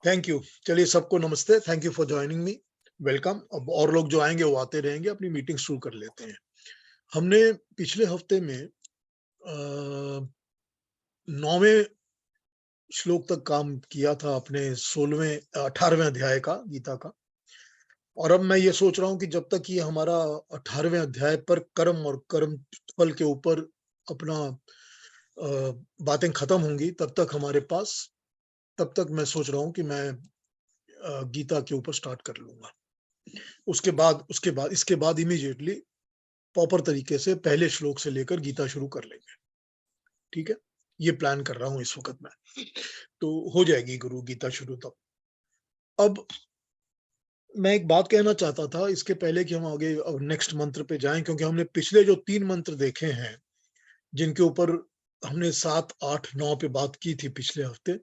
Thank you. चलिए सबको नमस्ते, thank you for joining me, welcome. अब और लोग जो आएंगे वो आते रहेंगे, अपनी मीटिंग शुरू कर लेते हैं। हमने पिछले हफ्ते में 9वें श्लोक तक काम किया था अपने 18वें अध्याय का गीता का। और अब मैं ये सोच रहा हूँ कि जब तक ये हमारा 18वें अध्याय पर कर्म और कर्म फल के ऊपर अपना बातें खत्म होंगी, तब तक मैं सोच रहा हूँ कि मैं गीता के ऊपर स्टार्ट कर लूंगा। इसके बाद इमीडिएटली प्रॉपर तरीके से पहले श्लोक से लेकर गीता शुरू कर लेंगे। ठीक है, ये प्लान कर रहा हूं इस वक्त में, तो हो जाएगी गुरु गीता शुरू तब। अब मैं एक बात कहना चाहता था इसके पहले कि हम आगे अब नेक्स्ट मंत्र पे जाएं, क्योंकि हमने पिछले जो 3 मंत्र देखे हैं जिनके ऊपर हमने 7, 8, 9 पे बात की थी पिछले हफ्ते,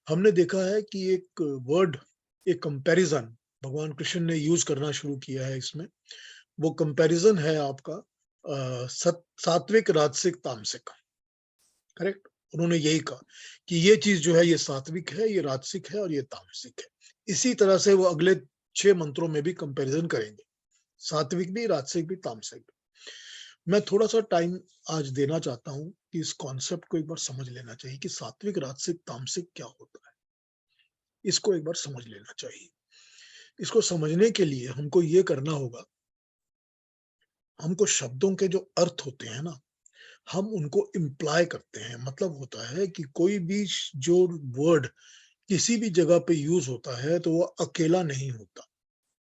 हमने देखा है कि एक वर्ड, एक कंपैरिजन भगवान कृष्ण ने यूज करना शुरू किया है इसमें। वो कंपैरिजन है आपका सात्विक, राजसिक, तामसिक। करेक्ट, उन्होंने यही कहा कि ये चीज जो है ये सात्विक है, ये राजसिक है और ये तामसिक है। इसी तरह से वो अगले 6 मंत्रों में भी कंपैरिजन करेंगे, सात्विक भी, राजसिक भी, तामसिक भी। मैं थोड़ा सा टाइम आज देना चाहता हूं कि इस कॉन्सेप्ट को एक बार समझ लेना चाहिए कि सात्विक, राजसिक, तामसिक क्या होता है। इसको एक बार समझ लेना चाहिए। इसको समझने के लिए हमको ये करना होगा, हमको शब्दों के जो अर्थ होते हैं ना, हम उनको इम्प्लाई करते हैं। मतलब होता है कि कोई भी जो वर्ड किसी भी जगह पे यूज होता है तो वो अकेला नहीं होता,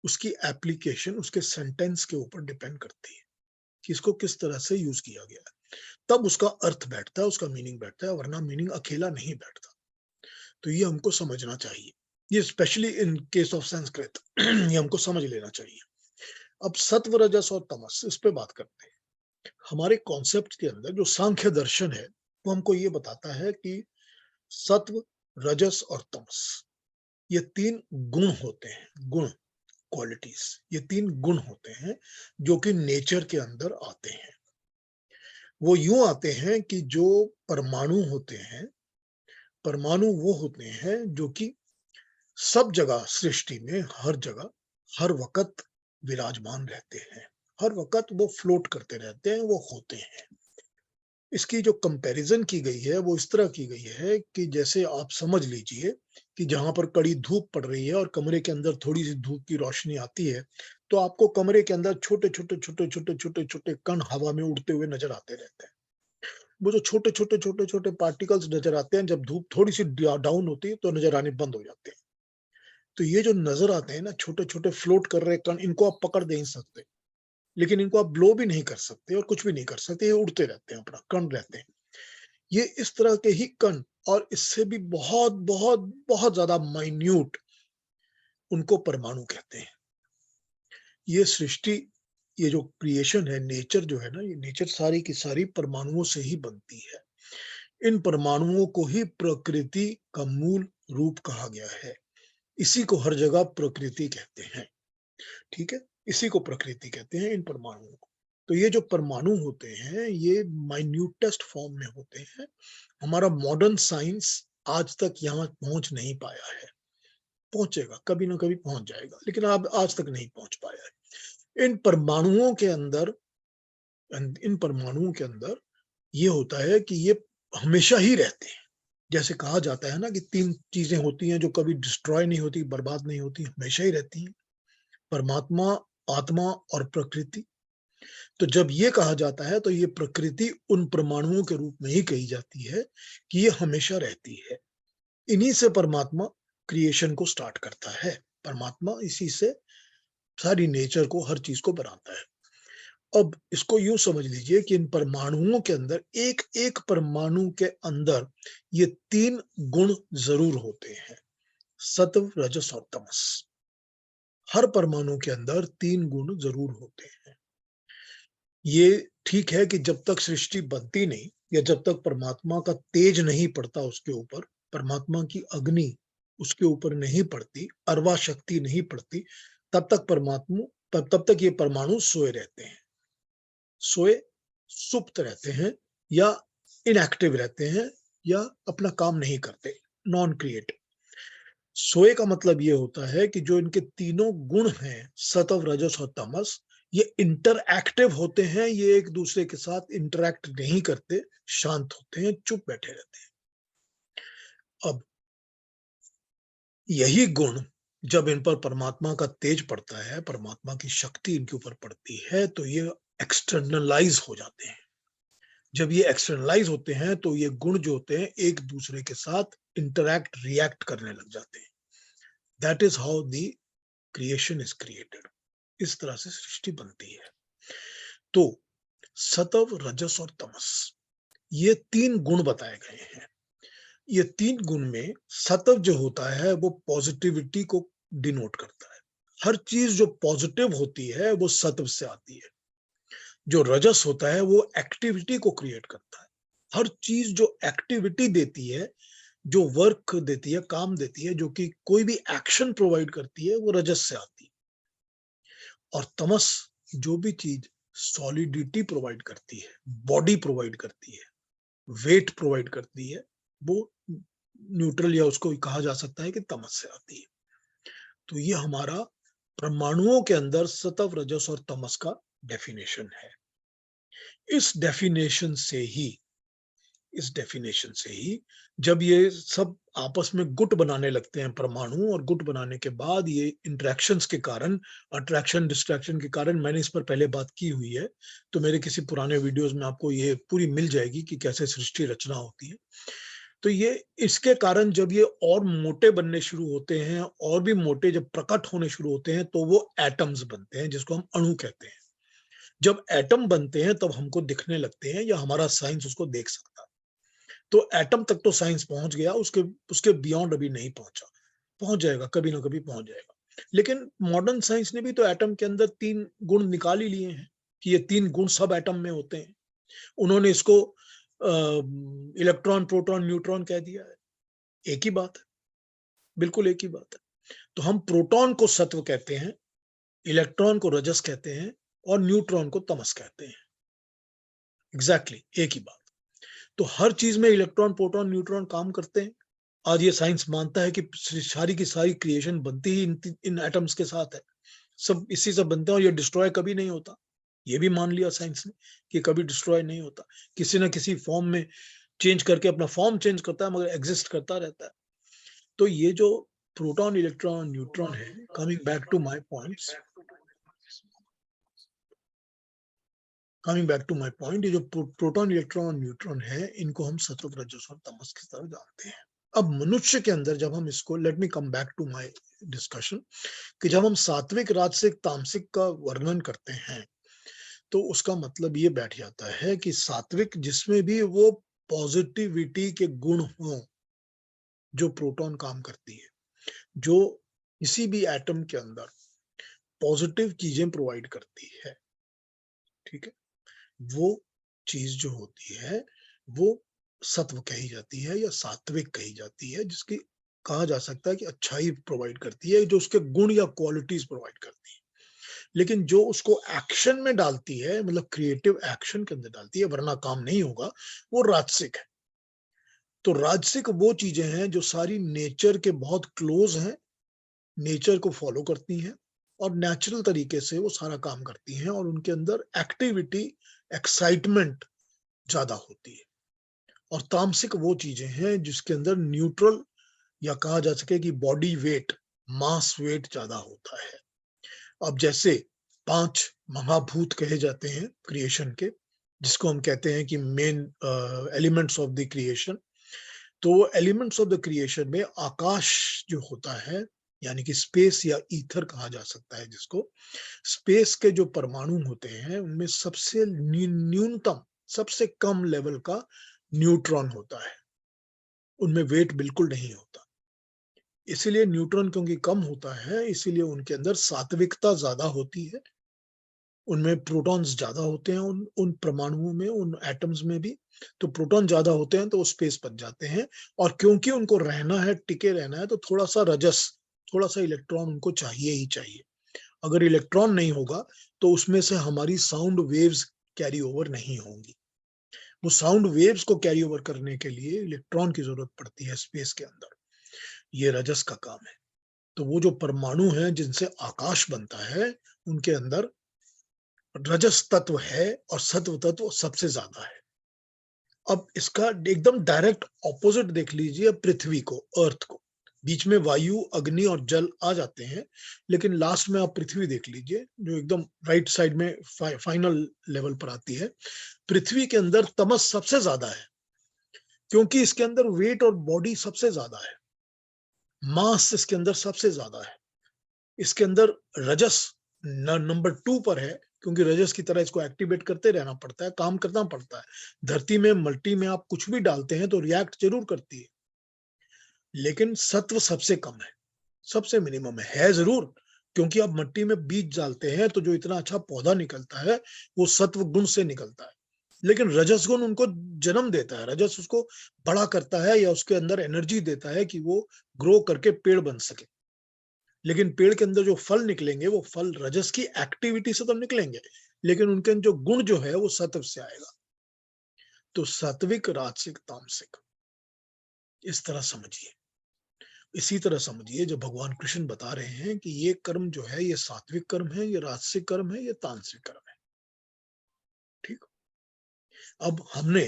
उसकी एप्लीकेशन उसके सेंटेंस के ऊपर डिपेंड करती है कि इसको किस तरह से यूज किया गया है, तब उसका अर्थ बैठता है, उसका मीनिंग बैठता है, वरना मीनिंग अकेला नहीं बैठता। तो ये हमको समझना चाहिए, ये specially in case of Sanskrit ये हमको समझ लेना चाहिए। अब सत्व, रजस और तमस, इस पे बात करते हैं। हमारे कॉन्सेप्ट के अंदर जो सांख्य दर्शन है वो हमको ये बताता है कि सत्व, रजस और तमस, ये 3 गुण होते हैं। गुण, क्वालिटीज, ये 3 गुण होते हैं जो कि नेचर के अंदर आते हैं। वो यूं आते हैं कि जो परमाणु होते हैं, परमाणु वो होते हैं जो कि सब जगह सृष्टि में, हर जगह, हर वक्त विराजमान रहते हैं। हर वक्त वो फ्लोट करते रहते हैं, वो होते हैं। इसकी जो कंपैरिजन की गई है वो इस तरह की गई है कि जैसे आप समझ लीजिए कि जहां पर कड़ी धूप पड़ रही है और कमरे के अंदर थोड़ी सी धूप की रोशनी आती है, तो आपको कमरे के अंदर छोटे छोटे छोटे छोटे छोटे छोटे कण हवा में उड़ते हुए नजर आते रहते हैं। वो जो छोटे छोटे छोटे छोटे पार्टिकल्स नजर आते हैं, जब धूप थोड़ी सी डाउन होती है तो नजर आने बंद हो जाते हैं। तो ये जो नजर आते हैं ना, छोटे छोटे फ्लोट कर रहे कण, इनको आप पकड़ नहीं सकते, लेकिन इनको आप ब्लो भी नहीं कर सकते और कुछ भी नहीं कर सकते, ये उड़ते रहते हैं, अपना कण रहते हैं। ये इस तरह के ही कण, और इससे भी बहुत बहुत बहुत ज्यादा माइन्यूट, उनको परमाणु कहते हैं। ये सृष्टि, ये जो क्रिएशन है, नेचर जो है ना, ये नेचर सारी की सारी परमाणुओं से ही बनती है। इन परमाणुओं को ही प्रकृति का मूल रूप कहा गया है। इसी को हर जगह प्रकृति कहते हैं। ठीक है, इसी को प्रकृति कहते हैं, इन परमाणुओं को। तो ये जो परमाणु होते हैं ये माइन्यूटेस्ट फॉर्म में होते हैं। हमारा मॉडर्न साइंस आज तक यहाँ पहुंच नहीं पाया है, पहुंचेगा, कभी ना कभी पहुंच जाएगा, लेकिन अब आज तक नहीं पहुंच पाया है। इन परमाणुओं के अंदर ये होता है कि ये हमेशा ही रहते हैं। जैसे कहा जाता है ना कि 3 चीजें होती हैं जो कभी डिस्ट्रॉय नहीं होती, बर्बाद नहीं होती, हमेशा ही रहती हैं, परमात्मा, आत्मा और प्रकृति। तो जब ये कहा जाता है तो ये प्रकृति उन परमाणुओं के रूप में ही कही जाती है कि ये हमेशा रहती है। इन्हीं से परमात्मा क्रिएशन को स्टार्ट करता है। परमात्मा इसी से सारी नेचर को, हर चीज को बनाता है। अब इसको यूं समझ लीजिए कि इन परमाणुओं के अंदर, एक एक परमाणु के अंदर ये 3 गुण जरूर होते हैं, सत्व, रजस और तमस। हर परमाणु के अंदर 3 गुण जरूर होते हैं। ये ठीक है कि जब तक सृष्टि बनती नहीं, या जब तक परमात्मा का तेज नहीं पड़ता उसके ऊपर, परमात्मा की अग्नि उसके ऊपर नहीं पड़ती, अर्वा शक्ति नहीं पड़ती, तब तक ये परमाणु सोए रहते हैं। सोए, सुप्त रहते हैं, या इनएक्टिव रहते हैं, या अपना काम नहीं करते, नॉन क्रिएटिव। सोए का मतलब ये होता है कि जो इनके तीनों गुण हैं, सत्व, रजस और तमस, ये इंटरएक्टिव होते हैं, ये एक दूसरे के साथ इंटरैक्ट नहीं करते, शांत होते हैं, चुप बैठे रहते हैं। अब यही गुण जब इन पर परमात्मा का तेज पड़ता है, परमात्मा की शक्ति इनके ऊपर पड़ती है, तो ये एक्सटर्नलाइज हो जाते हैं। जब ये एक्सटर्नलाइज होते हैं तो ये गुण जो होते हैं एक दूसरे के साथ इंटरैक्ट, रिएक्ट करने लग जाते हैं। That is how the creation is created. इस तरह से सृष्टि बनती है। तो सत्व, रजस और तमस, ये तीन गुण बताए गए हैं। ये तीन गुण में सत्व जो होता है वो पॉजिटिविटी को डिनोट करता है। हर चीज जो पॉजिटिव होती है वो सत्व से आती है। जो रजस होता है वो एक्टिविटी को क्रिएट करता है। हर चीज जो एक्टिविटी देती है, जो वर्क देती है, काम देती है, जो कि कोई भी एक्शन प्रोवाइड करती है, वो रजस से आती है। और तमस जो भी चीज सॉलिडिटी प्रोवाइड करती है, बॉडी प्रोवाइड करती है, वेट प्रोवाइड करती है, वो न्यूट्रल या उसको कहा जा सकता है कि तमस से आती है। तो ये हमारा परमाणुओं के अंदर सत्व, रजस और तमस का डेफिनेशन है। इस डेफिनेशन से ही जब ये सब आपस में गुट बनाने लगते हैं परमाणु, और गुट बनाने के बाद ये इंटरेक्शंस के कारण, अट्रैक्शन डिस्ट्रैक्शन के कारण, मैंने इस पर पहले बात की हुई है, तो मेरे किसी पुराने वीडियोस में आपको ये पूरी मिल जाएगी कि कैसे सृष्टि रचना होती है। तो ये इसके कारण जब ये और मोटे बनने शुरू होते हैं, और भी मोटे जब प्रकट होने शुरू होते हैं, तो वो एटम्स बनते हैं, जिसको हम अणु कहते हैं। जब एटम बनते हैं तब हमको दिखने लगते हैं, या हमारा साइंस उसको देख सकता है। तो एटम तक तो साइंस पहुंच गया, उसके उसके बियॉन्ड अभी नहीं पहुंचा। पहुंच जाएगा, कभी ना कभी पहुंच जाएगा। लेकिन मॉडर्न साइंस ने भी तो एटम के अंदर तीन गुण निकाल ही लिए हैं, कि ये तीन गुण सब एटम में होते हैं। उन्होंने इसको इलेक्ट्रॉन, प्रोटॉन, न्यूट्रॉन कह दिया है। एक ही बात है, बिल्कुल एक ही बात है। तो हम प्रोटॉन को सत्व कहते हैं, इलेक्ट्रॉन को रजस कहते हैं, और न्यूट्रॉन को तमस कहते हैं। एग्जैक्टली एक ही बात। तो हर चीज में इलेक्ट्रॉन, प्रोटॉन, न्यूट्रॉन काम करते हैं। आज ये साइंस मानता है कि सारी की सारी क्रिएशन बनती ही इन एटम्स के साथ है, सब इसी से बनते हैं, और ये डिस्ट्रॉय कभी नहीं होता। ये भी मान लिया साइंस ने कि कभी डिस्ट्रॉय नहीं होता, किसी ना किसी फॉर्म में चेंज करके अपना फॉर्म चेंज करता है, मगर एग्जिस्ट करता रहता है। तो ये जो प्रोटॉन, इलेक्ट्रॉन, न्यूट्रॉन है, coming back to my point, ये जो प्रोटॉन, इलेक्ट्रॉन, न्यूट्रॉन है, इनको हम सत्व, रजस और तमस की तरह जानते हैं। अब मनुष्य के अंदर जब हम इसको, let me come back to my discussion, कि जब हम सात्विक, राजसिक, तामसिक का वर्णन करते हैं, तो उसका मतलब ये बैठ जाता है कि सात्विक जिसमें भी वो पॉजिटिविटी के गुण हों, जो प्रोटॉन काम करती है, जो किसी भी एटम के अंदर पॉजिटिव चीजें प्रोवाइड करती है, ठीक है, वो चीज जो होती है वो सत्व कही जाती है, या सात्विक कही जाती है, जिसकी कहा जा सकता है कि अच्छाई प्रोवाइड करती है, जो उसके गुण या क्वालिटीज प्रोवाइड करती है। लेकिन जो उसको एक्शन में डालती है, मतलब क्रिएटिव एक्शन के अंदर डालती है, वरना काम नहीं होगा, वो राजसिक है। तो राजसिक वो चीजें हैं जो सारी नेचर के बहुत क्लोज हैं, नेचर को फॉलो करती हैं, और नेचुरल तरीके से वो सारा काम करती हैं, और उनके अंदर एक्टिविटी, एक्साइटमेंट ज्यादा होती है। और तामसिक वो चीजें हैं जिसके अंदर न्यूट्रल, या कहा जा सके कि बॉडी वेट, मास वेट ज्यादा होता है। अब जैसे 5 महाभूत कहे जाते हैं क्रिएशन के, जिसको हम कहते हैं कि main elements of the creation. तो एलिमेंट्स ऑफ द क्रिएशन में आकाश जो होता है, यानी कि स्पेस या ईथर कहा जा सकता है जिसको, स्पेस के जो परमाणु होते हैं उनमें सबसे न्यूनतम, सबसे कम लेवल का न्यूट्रॉन होता है, उनमें वेट बिल्कुल नहीं होता। इसीलिए न्यूट्रॉन क्योंकि कम होता है, इसीलिए उनके अंदर सात्विकता ज्यादा होती है, उनमें प्रोटॉन्स ज्यादा होते हैं, उन परमाणुओं में, उन एटम्स में भी। तो प्रोटॉन ज्यादा होते हैं तो वो स्पेस बच जाते हैं, और क्योंकि उनको रहना है, टिके रहना है, तो थोड़ा सा रजस, थोड़ा सा इलेक्ट्रॉन उनको चाहिए ही चाहिए। अगर इलेक्ट्रॉन नहीं होगा तो उसमें से हमारी साउंड वेव्स कैरी ओवर नहीं होंगी। वो साउंड वेव्स को कैरी ओवर करने के लिए इलेक्ट्रॉन की जरूरत पड़ती है स्पेस के अंदर। ये रजस का काम है। तो वो जो परमाणु हैं जिनसे आकाश बनता है, उनके अंदर रजस तत्व है और सत्व तत्व सबसे ज्यादा है। अब इसका एकदम डायरेक्ट ऑपोजिट देख लीजिए पृथ्वी को, अर्थ को। बीच में वायु, अग्नि और जल आ जाते हैं, लेकिन लास्ट में आप पृथ्वी देख लीजिए जो एकदम राइट साइड में फाइनल लेवल पर आती है। पृथ्वी के अंदर तमस सबसे ज्यादा है, क्योंकि इसके अंदर वेट और बॉडी सबसे ज्यादा है, मास इसके अंदर सबसे ज्यादा है। इसके अंदर रजस नंबर 2 पर है, क्योंकि रजस की तरह इसको एक्टिवेट करते रहना पड़ता है, काम करना पड़ता है। धरती में, मल्टी में आप कुछ भी डालते हैं तो रिएक्ट जरूर करती है, लेकिन सत्व सबसे कम है, सबसे मिनिमम है जरूर, क्योंकि आप मट्टी में बीज डालते हैं तो जो इतना अच्छा पौधा निकलता है वो सत्व गुण से निकलता है, लेकिन रजस गुण उनको जन्म देता है, रजस उसको बड़ा करता है या उसके अंदर एनर्जी देता है कि वो ग्रो करके पेड़ बन सके। लेकिन पेड़ के अंदर जो फल निकलेंगे वो फल रजस की एक्टिविटी से तो निकलेंगे, लेकिन उनके जो गुण जो है वो सत्व से आएगा। तो सात्विक, राजसिक, तामसिक, इस तरह समझिए। इसी तरह समझिए जब भगवान कृष्ण बता रहे हैं कि ये कर्म जो है ये सात्विक कर्म है, ये राजसिक कर्म है, ये तामसिक कर्म है। ठीक। अब हमने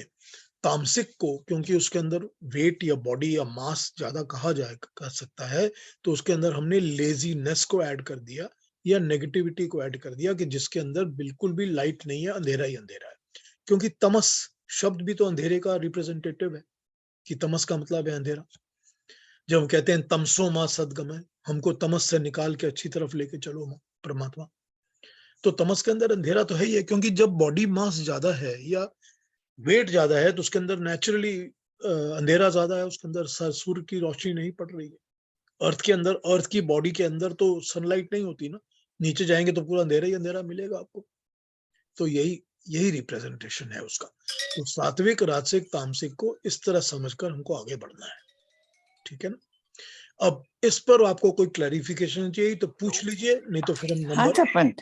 तामसिक को, क्योंकि उसके अंदर वेट या बॉडी या मास ज्यादा कहा जाए कर सकता है, तो उसके अंदर हमने लेजीनेस को ऐड कर दिया या नेगेटिविटी को ऐड कर दिया कि जिसके अंदर बिल्कुल भी लाइट नहीं है, अंधेरा ही अंधेरा है। क्योंकि तमस शब्द भी तो अंधेरे का रिप्रेजेंटेटिव है, कि तमस का मतलब है अंधेरा। जब हम कहते हैं तमसो मां सदगमय, हमको तमस से निकाल के अच्छी तरफ लेके चलो मां परमात्मा, तो तमस के अंदर अंधेरा तो है ही है। क्योंकि जब बॉडी मास ज्यादा है या वेट ज्यादा है तो उसके अंदर नेचुरली अंधेरा ज्यादा है, उसके अंदर सूर्य की रोशनी नहीं पड़ रही है। अर्थ के अंदर, अर्थ की बॉडी के अंदर तो सनलाइट नहीं होती ना, नीचे जाएंगे तो पूरा अंधेरा ही अंधेरा मिलेगा आपको। तो यही यही रिप्रेजेंटेशन है उसका। तो सात्विक, राजसिक, तामसिक को इस तरह समझकर हमको आगे बढ़ना है। ठीक है ना? अब इस पर आपको कोई क्लैरिफिकेशन चाहिए तो पूछ लीजिए, नहीं तो फिर हम हाँ नंबर सरपंच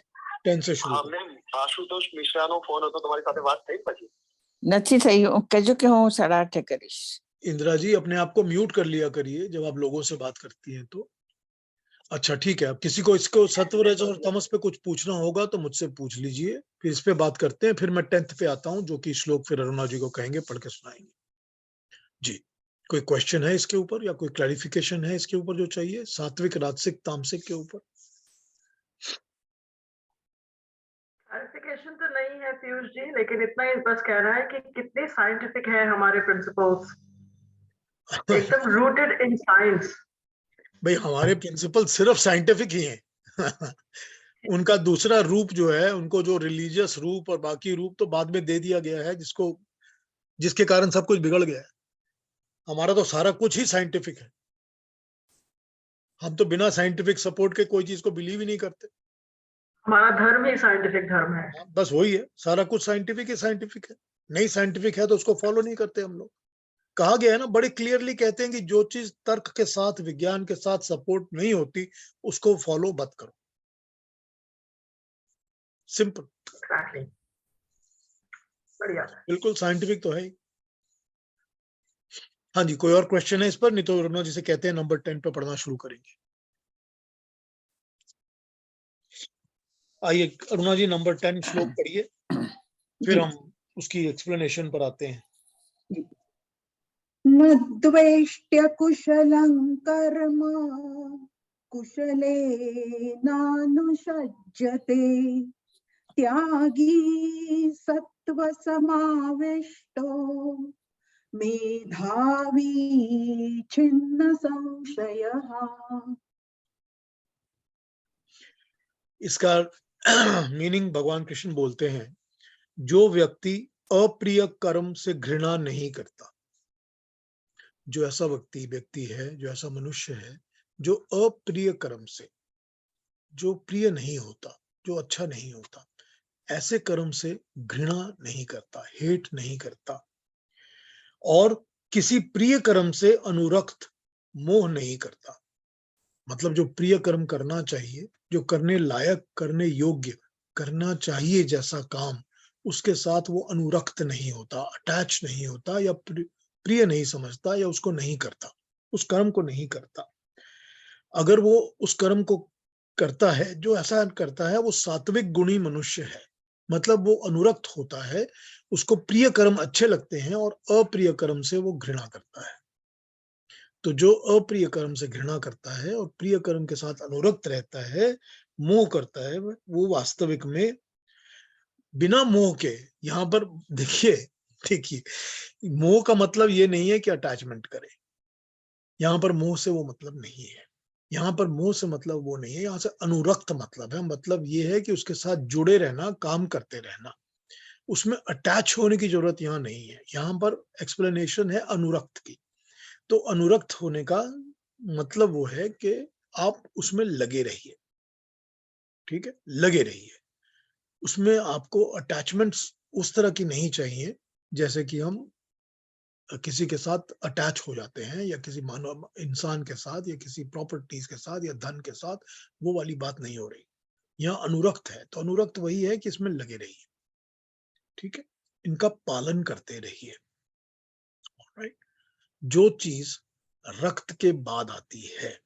10 से शुरू करें। આશુતોષ મિશ્રાનો ફોન હતો તમારી સાથે વાત થઈ પછી નથી થયું કહેજો કે હું 8:30 કરીશ। इंदिरा जी अपने आप को म्यूट कर लिया करिए जब आप लोगों से बात करती हैं तो। अच्छा ठीक है, अब किसी को इसको सत्व, रज और तमस पे कुछ पूछना होगा तो मुझसे पूछ लीजिए, फिर इस पे बात करते हैं। फिर मैं 10th पे आता हूँ, जो कि श्लोक फिर अरुणा जी को कहेंगे, पढ़ के सुनाएंगे। जी, कोई क्वेश्चन है इसके ऊपर या कोई क्लैरिफिकेशन है इसके ऊपर जो चाहिए, सात्विक, राजसिक, तामसिक के ऊपर? क्लैरिफिकेशन तो नहीं है पीयूष जी, लेकिन इतना ही बस कहना है कि कितने साइंटिफिक है हमारे प्रिंसिपल्स, एकदम रूटेड इन साइंस। भाई हमारे प्रिंसिपल सिर्फ साइंटिफिक ही हैं। उनका दूसरा रूप जो है, उनको जो रिलीजियस रूप और बाकी रूप तो बाद में दे दिया गया है, जिसके कारण सब कुछ बिगड़ गया है। हमारा तो सारा कुछ ही साइंटिफिक है। हम तो बिना साइंटिफिक सपोर्ट के कोई चीज को बिलीव ही नहीं करते। हमारा धर्म ही साइंटिफिक धर्म है। बस वही है, सारा कुछ साइंटिफिक ही साइंटिफिक है। नहीं साइंटिफिक है तो उसको फॉलो नहीं करते हम लोग। कहा गया है ना, बड़े क्लियरली कहते हैं कि जो चीज तर्क के साथ, विज्ञान के साथ सपोर्ट नहीं होती उसको फॉलो मत करो। सिंपल। एग्जैक्टली, बढ़िया। बिल्कुल साइंटिफिक तो है ही। हाँ जी, कोई और क्वेश्चन है इस पर? नहीं तो रमना जिसे कहते हैं नंबर 10 पे पढ़ना शुरू करेंगे। आइए अरुणा जी, नंबर 10 श्लोक पढ़िए, फिर हम उसकी एक्सप्लेनेशन पर आते हैं। न द्वेष्ट्य कुशलं कर्म कुशलेनानुषज्यते त्यागी सत्व समाविष्टो मेधावी छिन्न संशयः। इसका मीनिंग भगवान कृष्ण बोलते हैं, जो व्यक्ति अप्रिय कर्म से घृणा नहीं करता, जो ऐसा व्यक्ति है, जो ऐसा मनुष्य है जो अप्रिय कर्म से, जो प्रिय नहीं होता, जो अच्छा नहीं होता, ऐसे कर्म से घृणा नहीं करता, हेट नहीं करता, और किसी प्रिय कर्म से अनुरक्त, मोह नहीं करता। मतलब जो प्रिय कर्म करना चाहिए, जो करने लायक, करने योग्य, करना चाहिए जैसा काम, उसके साथ वो अनुरक्त नहीं होता, अटैच नहीं होता, या प्रिय नहीं समझता, या उसको नहीं करता। उस कर्म को नहीं करता। अगर वो उस कर्म को करता है, जो ऐसा करता है, वो सात्विक गुणी मनुष्य है, मतलब वो अनुरक्त होता है, उसको प्रिय कर्म अच्छे लगते हैं और अप्रिय कर्म से वो घृणा करता है। तो जो अप्रिय कर्म से घृणा करता है और प्रिय कर्म के साथ अनुरक्त रहता है, मोह करता है, वो वास्तविक में बिना मोह के, यहाँ पर देखिए देखिए मोह का मतलब ये नहीं है कि अटैचमेंट करे, यहाँ पर मोह से वो मतलब नहीं है, यहाँ पर मोह से मतलब वो नहीं है, यहाँ से अनुरक्त मतलब है। मतलब ये है कि उसके साथ जुड़े रहना, काम करते रहना, उसमें अटैच होने की जरूरत यहाँ नहीं है। यहाँ पर एक्सप्लेनेशन है अनुरक्त की। तो अनुरक्त होने का मतलब वो है कि आप उसमें लगे रहिए, ठीक है, लगे रहिए। उसमें आपको अटैचमेंट्स उस तरह की नहीं चाहिए जैसे कि हम किसी के साथ अटैच हो जाते हैं, या किसी मानव इंसान के साथ, या किसी प्रॉपर्टीज के साथ, या धन के साथ, वो वाली बात नहीं हो रही। यहाँ अनुरक्त है, तो अनुरक्त वही है कि इसमें लगे रहिए, ठीक है, इनका पालन करते रहिए। राइट। जो चीज रक्त के बाद आती है,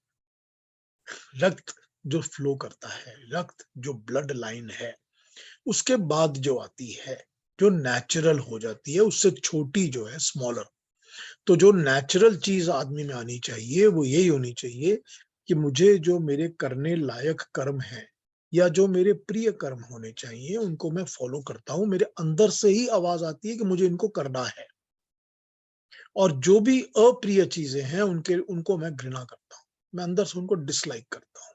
रक्त जो फ्लो करता है, रक्त जो ब्लड लाइन है, उसके बाद जो आती है, जो नेचुरल हो जाती है, उससे छोटी जो है, स्मॉलर। तो जो नेचुरल चीज आदमी में आनी चाहिए वो यही होनी चाहिए कि मुझे जो मेरे करने लायक कर्म है, या जो मेरे प्रिय कर्म होने चाहिए, उनको मैं फॉलो करता हूं। मेरे अंदर से ही आवाज आती है कि मुझे इनको करना है, और जो भी अप्रिय चीजें हैं उनको मैं घृणा करता हूं, मैं अंदर से उनको डिसलाइक करता हूं।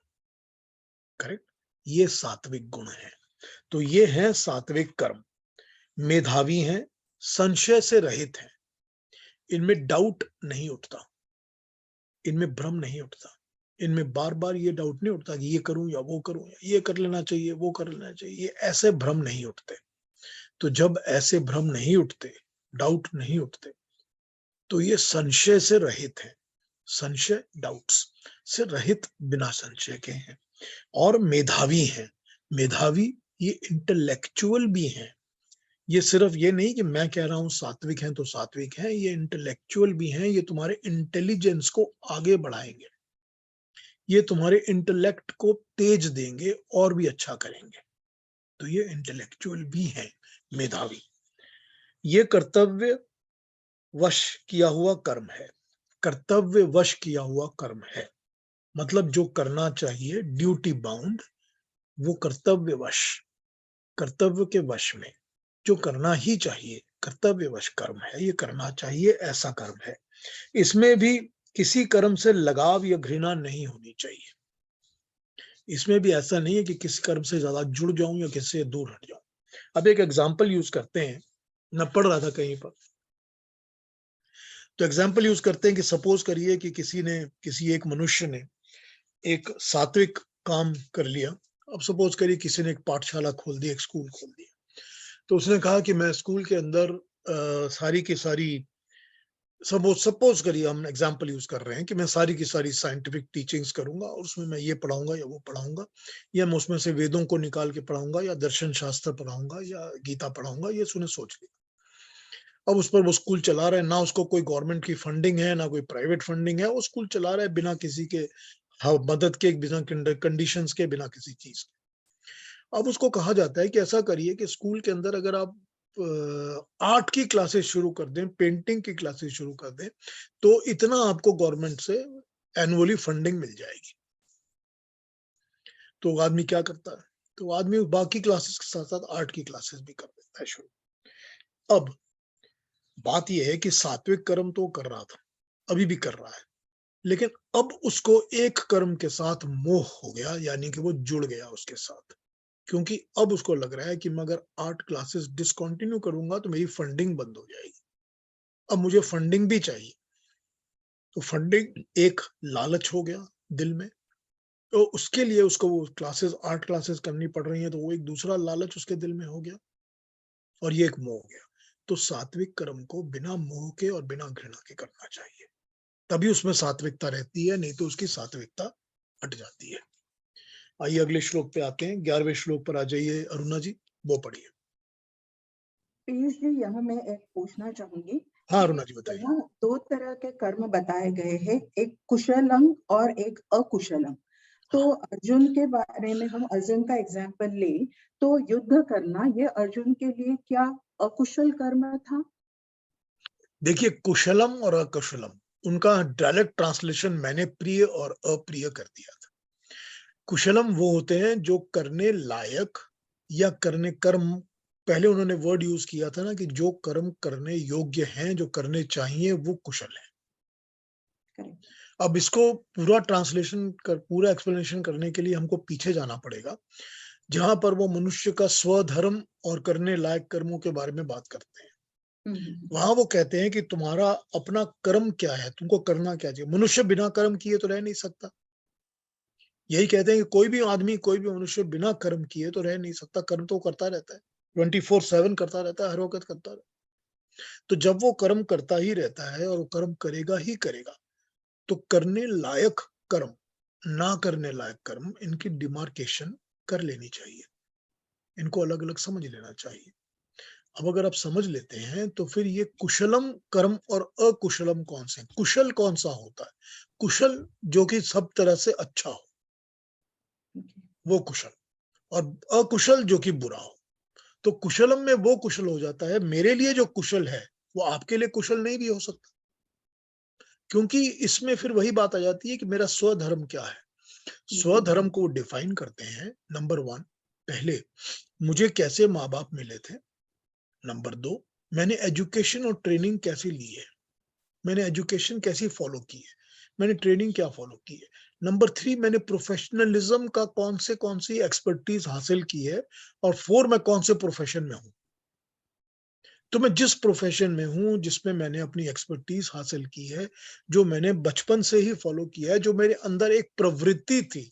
करेक्ट। ये सात्विक गुण है। तो ये है सात्विक कर्म। मेधावी हैं, संशय से रहित हैं, इनमें डाउट नहीं उठता, इनमें भ्रम नहीं उठता, इनमें बार बार ये डाउट नहीं उठता कि ये करूं या वो करूं, या ये कर लेना चाहिए, वो कर लेना चाहिए, ये ऐसे भ्रम नहीं उठते। तो जब ऐसे भ्रम नहीं उठते, डाउट नहीं उठते, तो ये संशय से रहित है। संशय, डाउट्स से रहित, बिना संशय के हैं, और मेधावी हैं। मेधावी ये इंटेलेक्चुअल भी हैं। ये सिर्फ ये नहीं कि मैं कह रहा हूं सात्विक हैं तो सात्विक हैं, ये इंटेलेक्चुअल भी हैं। ये तुम्हारे इंटेलिजेंस को आगे बढ़ाएंगे, ये तुम्हारे इंटेलेक्ट को तेज देंगे और भी अच्छा करेंगे। तो ये इंटेलेक्चुअल भी हैं, मेधावी। ये कर्तव्य वश किया हुआ कर्म है। कर्तव्य वश किया हुआ कर्म है, मतलब जो करना चाहिए ड्यूटी बाउंड, वो कर्तव्यवश, कर्तव्य के वश में जो करना ही चाहिए, कर्तव्यवश कर्म है, ये करना चाहिए, ऐसा कर्म है। इसमें भी किसी कर्म से लगाव या घृणा नहीं होनी चाहिए। इसमें भी ऐसा नहीं है कि किसी कर्म से ज्यादा जुड़ जाऊं या किसी से दूर हट जाऊं। अब एक एग्जाम्पल यूज करते हैं, मैं पढ़ रहा था कहीं पर, तो एग्जाम्पल यूज करते हैं कि सपोज करिए कि किसी एक मनुष्य ने एक सात्विक काम कर लिया। अब सपोज करिए किसी ने एक पाठशाला खोल दी, एक स्कूल खोल दिया। तो उसने कहा कि मैं स्कूल के अंदर सारी की सारी, सपोज करिए, हम एग्जांपल यूज कर रहे हैं कि मैं सारी की सारी साइंटिफिक टीचिंग्स करूंगा, और उसमें मैं ये पढ़ाऊंगा या वो पढ़ाऊंगा, या मैं उसमें से वेदों को निकाल के पढ़ाऊंगा, या दर्शन शास्त्र पढ़ाऊंगा, या गीता पढ़ाऊंगा, ये उसने सोच लिया। अब उस पर वो स्कूल चला रहा है, ना उसको कोई गवर्नमेंट की फंडिंग है, ना कोई प्राइवेट फंडिंग है, वो स्कूल चला रहा है बिना किसी के मदद के, बिना कंडीशंस के, बिना किसी चीज के। अब उसको कहा जाता है कि ऐसा करिए कि स्कूल के अंदर अगर आप आर्ट की क्लासेस शुरू कर दें, पेंटिंग की क्लासेस शुरू कर दें, तो इतना आपको गवर्नमेंट से एनुअली फंडिंग मिल जाएगी। तो आदमी क्या करता है, तो आदमी बाकी क्लासेस के साथ साथ आर्ट की क्लासेस भी कर देता है शुरू। अब बात यह है कि सात्विक कर्म तो कर रहा था, अभी भी कर रहा है, लेकिन अब उसको एक कर्म के साथ मोह हो गया, यानी कि वो जुड़ गया उसके साथ, क्योंकि अब उसको लग रहा है कि मैं अगर आर्ट क्लासेस डिसकंटिन्यू करूंगा तो मेरी फंडिंग बंद हो जाएगी, अब मुझे फंडिंग भी चाहिए। तो फंडिंग एक लालच हो गया दिल में, तो उसके लिए उसको वो क्लासेस, आर्ट क्लासेस करनी पड़ रही हैं, तो वो एक दूसरा लालच उसके दिल में हो गया, और ये एक मोह हो गया। तो सात्विक कर्म को बिना मोह के और बिना घृणा के करना चाहिए, तभी उसमें सात्विकता रहती है, नहीं तो उसकी सात्विकता हट जाती है। आइए अगले श्लोक पे आते हैं, 11वें श्लोक पर आ जाइए अरुणा जी, वो पढ़िए। पीयूष जी, यहाँ मैं एक पूछना चाहूंगी हाँ अरुणा जी बताइए। यहाँ दो तरह के कर्म बताए गए हैं, एक कुशलम और एक अकुशलम। तो अर्जुन के बारे में हम अर्जुन का एग्जाम्पल ले तो युद्ध करना ये अर्जुन के लिए क्या अकुशल कर्म था? देखिए कुशलम और अकुशलम उनका डायरेक्ट ट्रांसलेशन मैंने प्रिय और अप्रिय कर दिया था। कुशलम वो होते हैं जो करने लायक या करने कर्म, पहले उन्होंने वर्ड यूज किया था ना कि जो कर्म करने योग्य हैं, जो करने चाहिए वो कुशल है। Correct. अब इसको पूरा ट्रांसलेशन कर, पूरा एक्सप्लेनेशन करने के लिए हमको पीछे जाना पड़ेगा, जहां पर वो मनुष्य का स्वधर्म और करने लायक कर्मों के बारे में बात करते हैं। वहां वो कहते हैं कि तुम्हारा अपना कर्म क्या है, तुमको करना क्या चाहिए। मनुष्य बिना कर्म किए तो रह नहीं सकता। यही कहते हैं कि कोई भी आदमी, कोई भी मनुष्य बिना कर्म किए तो रह नहीं सकता। कर्म तो करता रहता है, 24/7 करता रहता है, हर वक्त करता रहता है। तो जब वो कर्म करता ही रहता है और वो कर्म करेगा ही करेगा, तो करने लायक कर्म, ना करने लायक कर्म, इनकी डिमार्केशन कर लेनी चाहिए। इनको अलग अलग समझ लेना चाहिए। अब अगर आप समझ लेते हैं तो फिर ये कुशलम कर्म और अकुशलम कौन से हैं? कुशल कौन सा होता है? कुशल जो कि सब तरह से अच्छा हो, वो कुशल, और अकुशल जो कि बुरा हो। तो कुशलम में वो कुशल हो जाता है, मेरे लिए जो कुशल है वो आपके लिए कुशल नहीं भी हो सकता, क्योंकि इसमें फिर वही बात आ जाती है कि मेरा स्वधर्म क्या है। स्वधर्म को डिफाइन करते हैं, नंबर 1, पहले मुझे कैसे माँ बाप मिले थे। नंबर 2, मैंने एजुकेशन और ट्रेनिंग कैसे ली है, मैंने एजुकेशन कैसी फॉलो की है, मैंने ट्रेनिंग क्या फॉलो की है। नंबर 3, मैंने प्रोफेशनलिज्म का कौन सी एक्सपर्टीज हासिल की है। और 4, मैं कौन से प्रोफेशन में हूं। तो मैं जिस प्रोफेशन में हूं, जिसमें मैंने अपनी एक्सपर्टीज हासिल की है, जो मैंने बचपन से ही फॉलो किया है, जो मेरे अंदर एक प्रवृत्ति थी,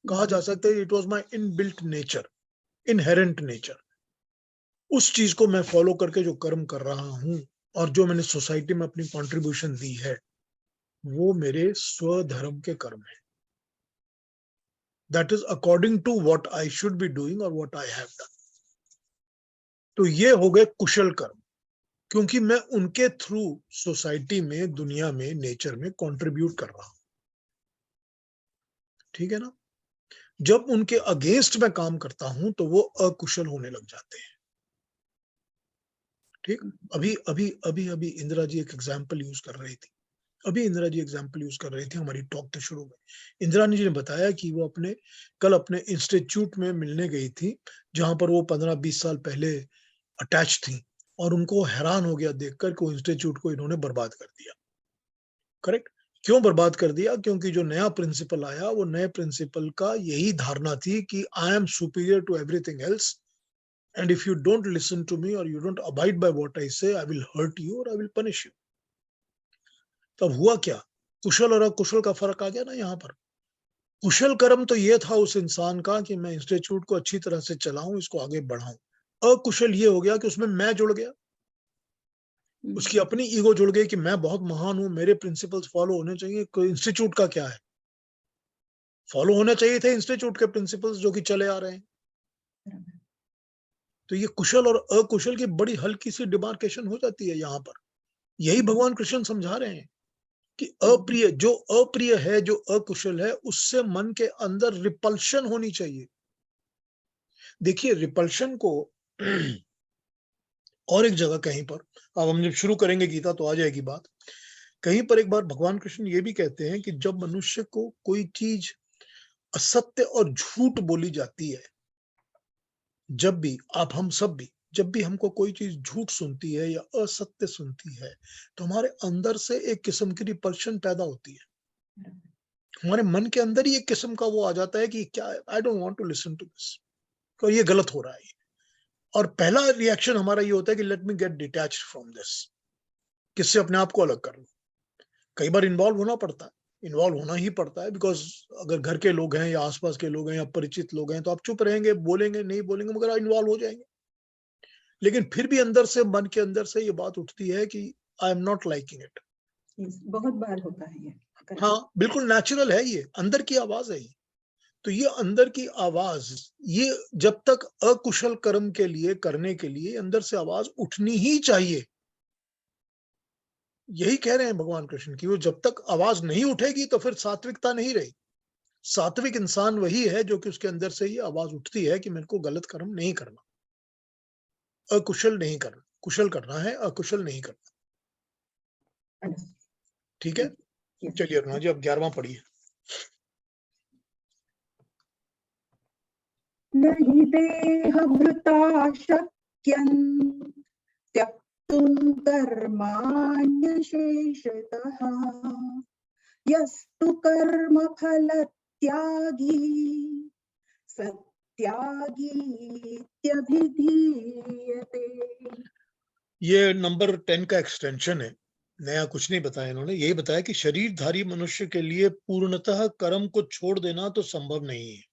कहा जा सकता है it was my inbuilt nature, inherent nature, उस चीज को मैं फॉलो करके जो कर्म कर रहा हूं और जो मैंने सोसाइटी में अपनी कंट्रीब्यूशन दी है, वो मेरे स्वधर्म के कर्म है। That is according to what I should be doing और व्हाट आई हैव डन। तो ये हो गए कुशल कर्म, क्योंकि मैं उनके थ्रू सोसाइटी में, दुनिया में, नेचर में कंट्रीब्यूट कर रहा हूं। ठीक है ना? जब उनके अगेंस्ट में काम करता हूं तो वो अकुशल होने लग जाते हैं। ठीक, अभी अभी अभी अभी इंदिरा जी एक एग्जाम्पल यूज कर रही थी, हमारी टॉक के शुरू में। इंदिरा जी ने बताया कि वो कल अपने इंस्टीट्यूट में मिलने गई थी, जहां पर वो 15-20 साल पहले अटैच थी, और उनको हैरान हो गया देखकर कि वो इंस्टीट्यूट को इन्होंने बर्बाद कर दिया। करेक्ट? क्यों बर्बाद कर दिया? क्योंकि जो नया प्रिंसिपल आया, वो नए प्रिंसिपल का यही धारणा थी कि I am superior to everything else, and if you don't listen to me or you don't abide by what I say, I will hurt you or I will punish you. तब हुआ क्या? कुशल और अकुशल का फर्क आ गया ना यहाँ पर। कुशल कर्म तो ये था उस इंसान का कि मैं इंस्टीट्यूट को अच्छी तरह से चलाऊं, इसको आगे बढ़ाऊं। अकुशल ये हो गया कि उसमें मैं जुड़ गया, उसकी अपनी ईगो जुड़ गई कि मैं बहुत महान हूं, मेरे प्रिंसिपल्स फॉलो होने चाहिए। कोई इंस्टीट्यूट का क्या है, फॉलो होने चाहिए थे इंस्टीट्यूट के प्रिंसिपल्स जो कि चले आ रहे हैं। तो ये कुशल और अकुशल की बड़ी हल्की सी डिमार्केशन हो जाती है यहाँ पर। यही भगवान कृष्ण समझा रहे हैं कि जो अप्रिय है, जो अकुशल है, उससे मन के अंदर रिपल्शन होनी चाहिए। देखिए रिपल्शन को और एक जगह कहीं पर, अब हम जब शुरू करेंगे गीता तो आ जाएगी बात, कहीं पर एक बार भगवान कृष्ण ये भी कहते हैं कि जब मनुष्य को कोई चीज असत्य और झूठ बोली जाती है, जब भी हम सब भी, जब भी हमको कोई चीज झूठ सुनती है या असत्य सुनती है, तो हमारे अंदर से एक किस्म की रिपल्शन पैदा होती है। हमारे मन के अंदर ही एक किस्म का वो आ जाता है कि क्या, I don't want to listen to this, तो ये गलत हो रहा है। और पहला रिएक्शन हमारा ये होता है कि let me gate detached from this, किससे अपने आप को अलग कर लो। कई बार इन्वॉल्व होना ही पड़ता है, बिकॉज अगर घर के लोग हैं या आसपास के लोग हैं या परिचित लोग हैं तो आप चुप रहेंगे, बोलेंगे नहीं बोलेंगे, मगर इन्वॉल्व हो जाएंगे। लेकिन फिर भी अंदर से, मन के अंदर से ये बात उठती है कि I am not liking it. बहुत बार होता है ये। हाँ बिल्कुल नेचुरल है, ये अंदर की आवाज है ये। तो ये अंदर की आवाज, ये जब तक अकुशल कर्म के लिए, करने के लिए अंदर से आवाज उठनी ही चाहिए। यही कह रहे हैं भगवान कृष्ण की वो जब तक आवाज नहीं उठेगी तो फिर सात्विकता नहीं रही। सात्विक इंसान वही है जो कि उसके अंदर से ही आवाज उठती है कि मेरे को गलत कर्म नहीं करना, अकुशल नहीं करना, कुशल करना है, अकुशल नहीं करना। ठीक है, चलिए अरुणा जी अब 11वां पढ़िए। नहि देहभृता शक्यं त्यक्तुं कर्माण्यशेषतः यस्तु कर्मफलत्यागी सत्यागीत्यभिधीयते। ये नंबर 10 का एक्सटेंशन है, नया कुछ नहीं बताया इन्होंने। यही बताया कि शरीरधारी मनुष्य के लिए पूर्णतः कर्म को छोड़ देना तो संभव नहीं है,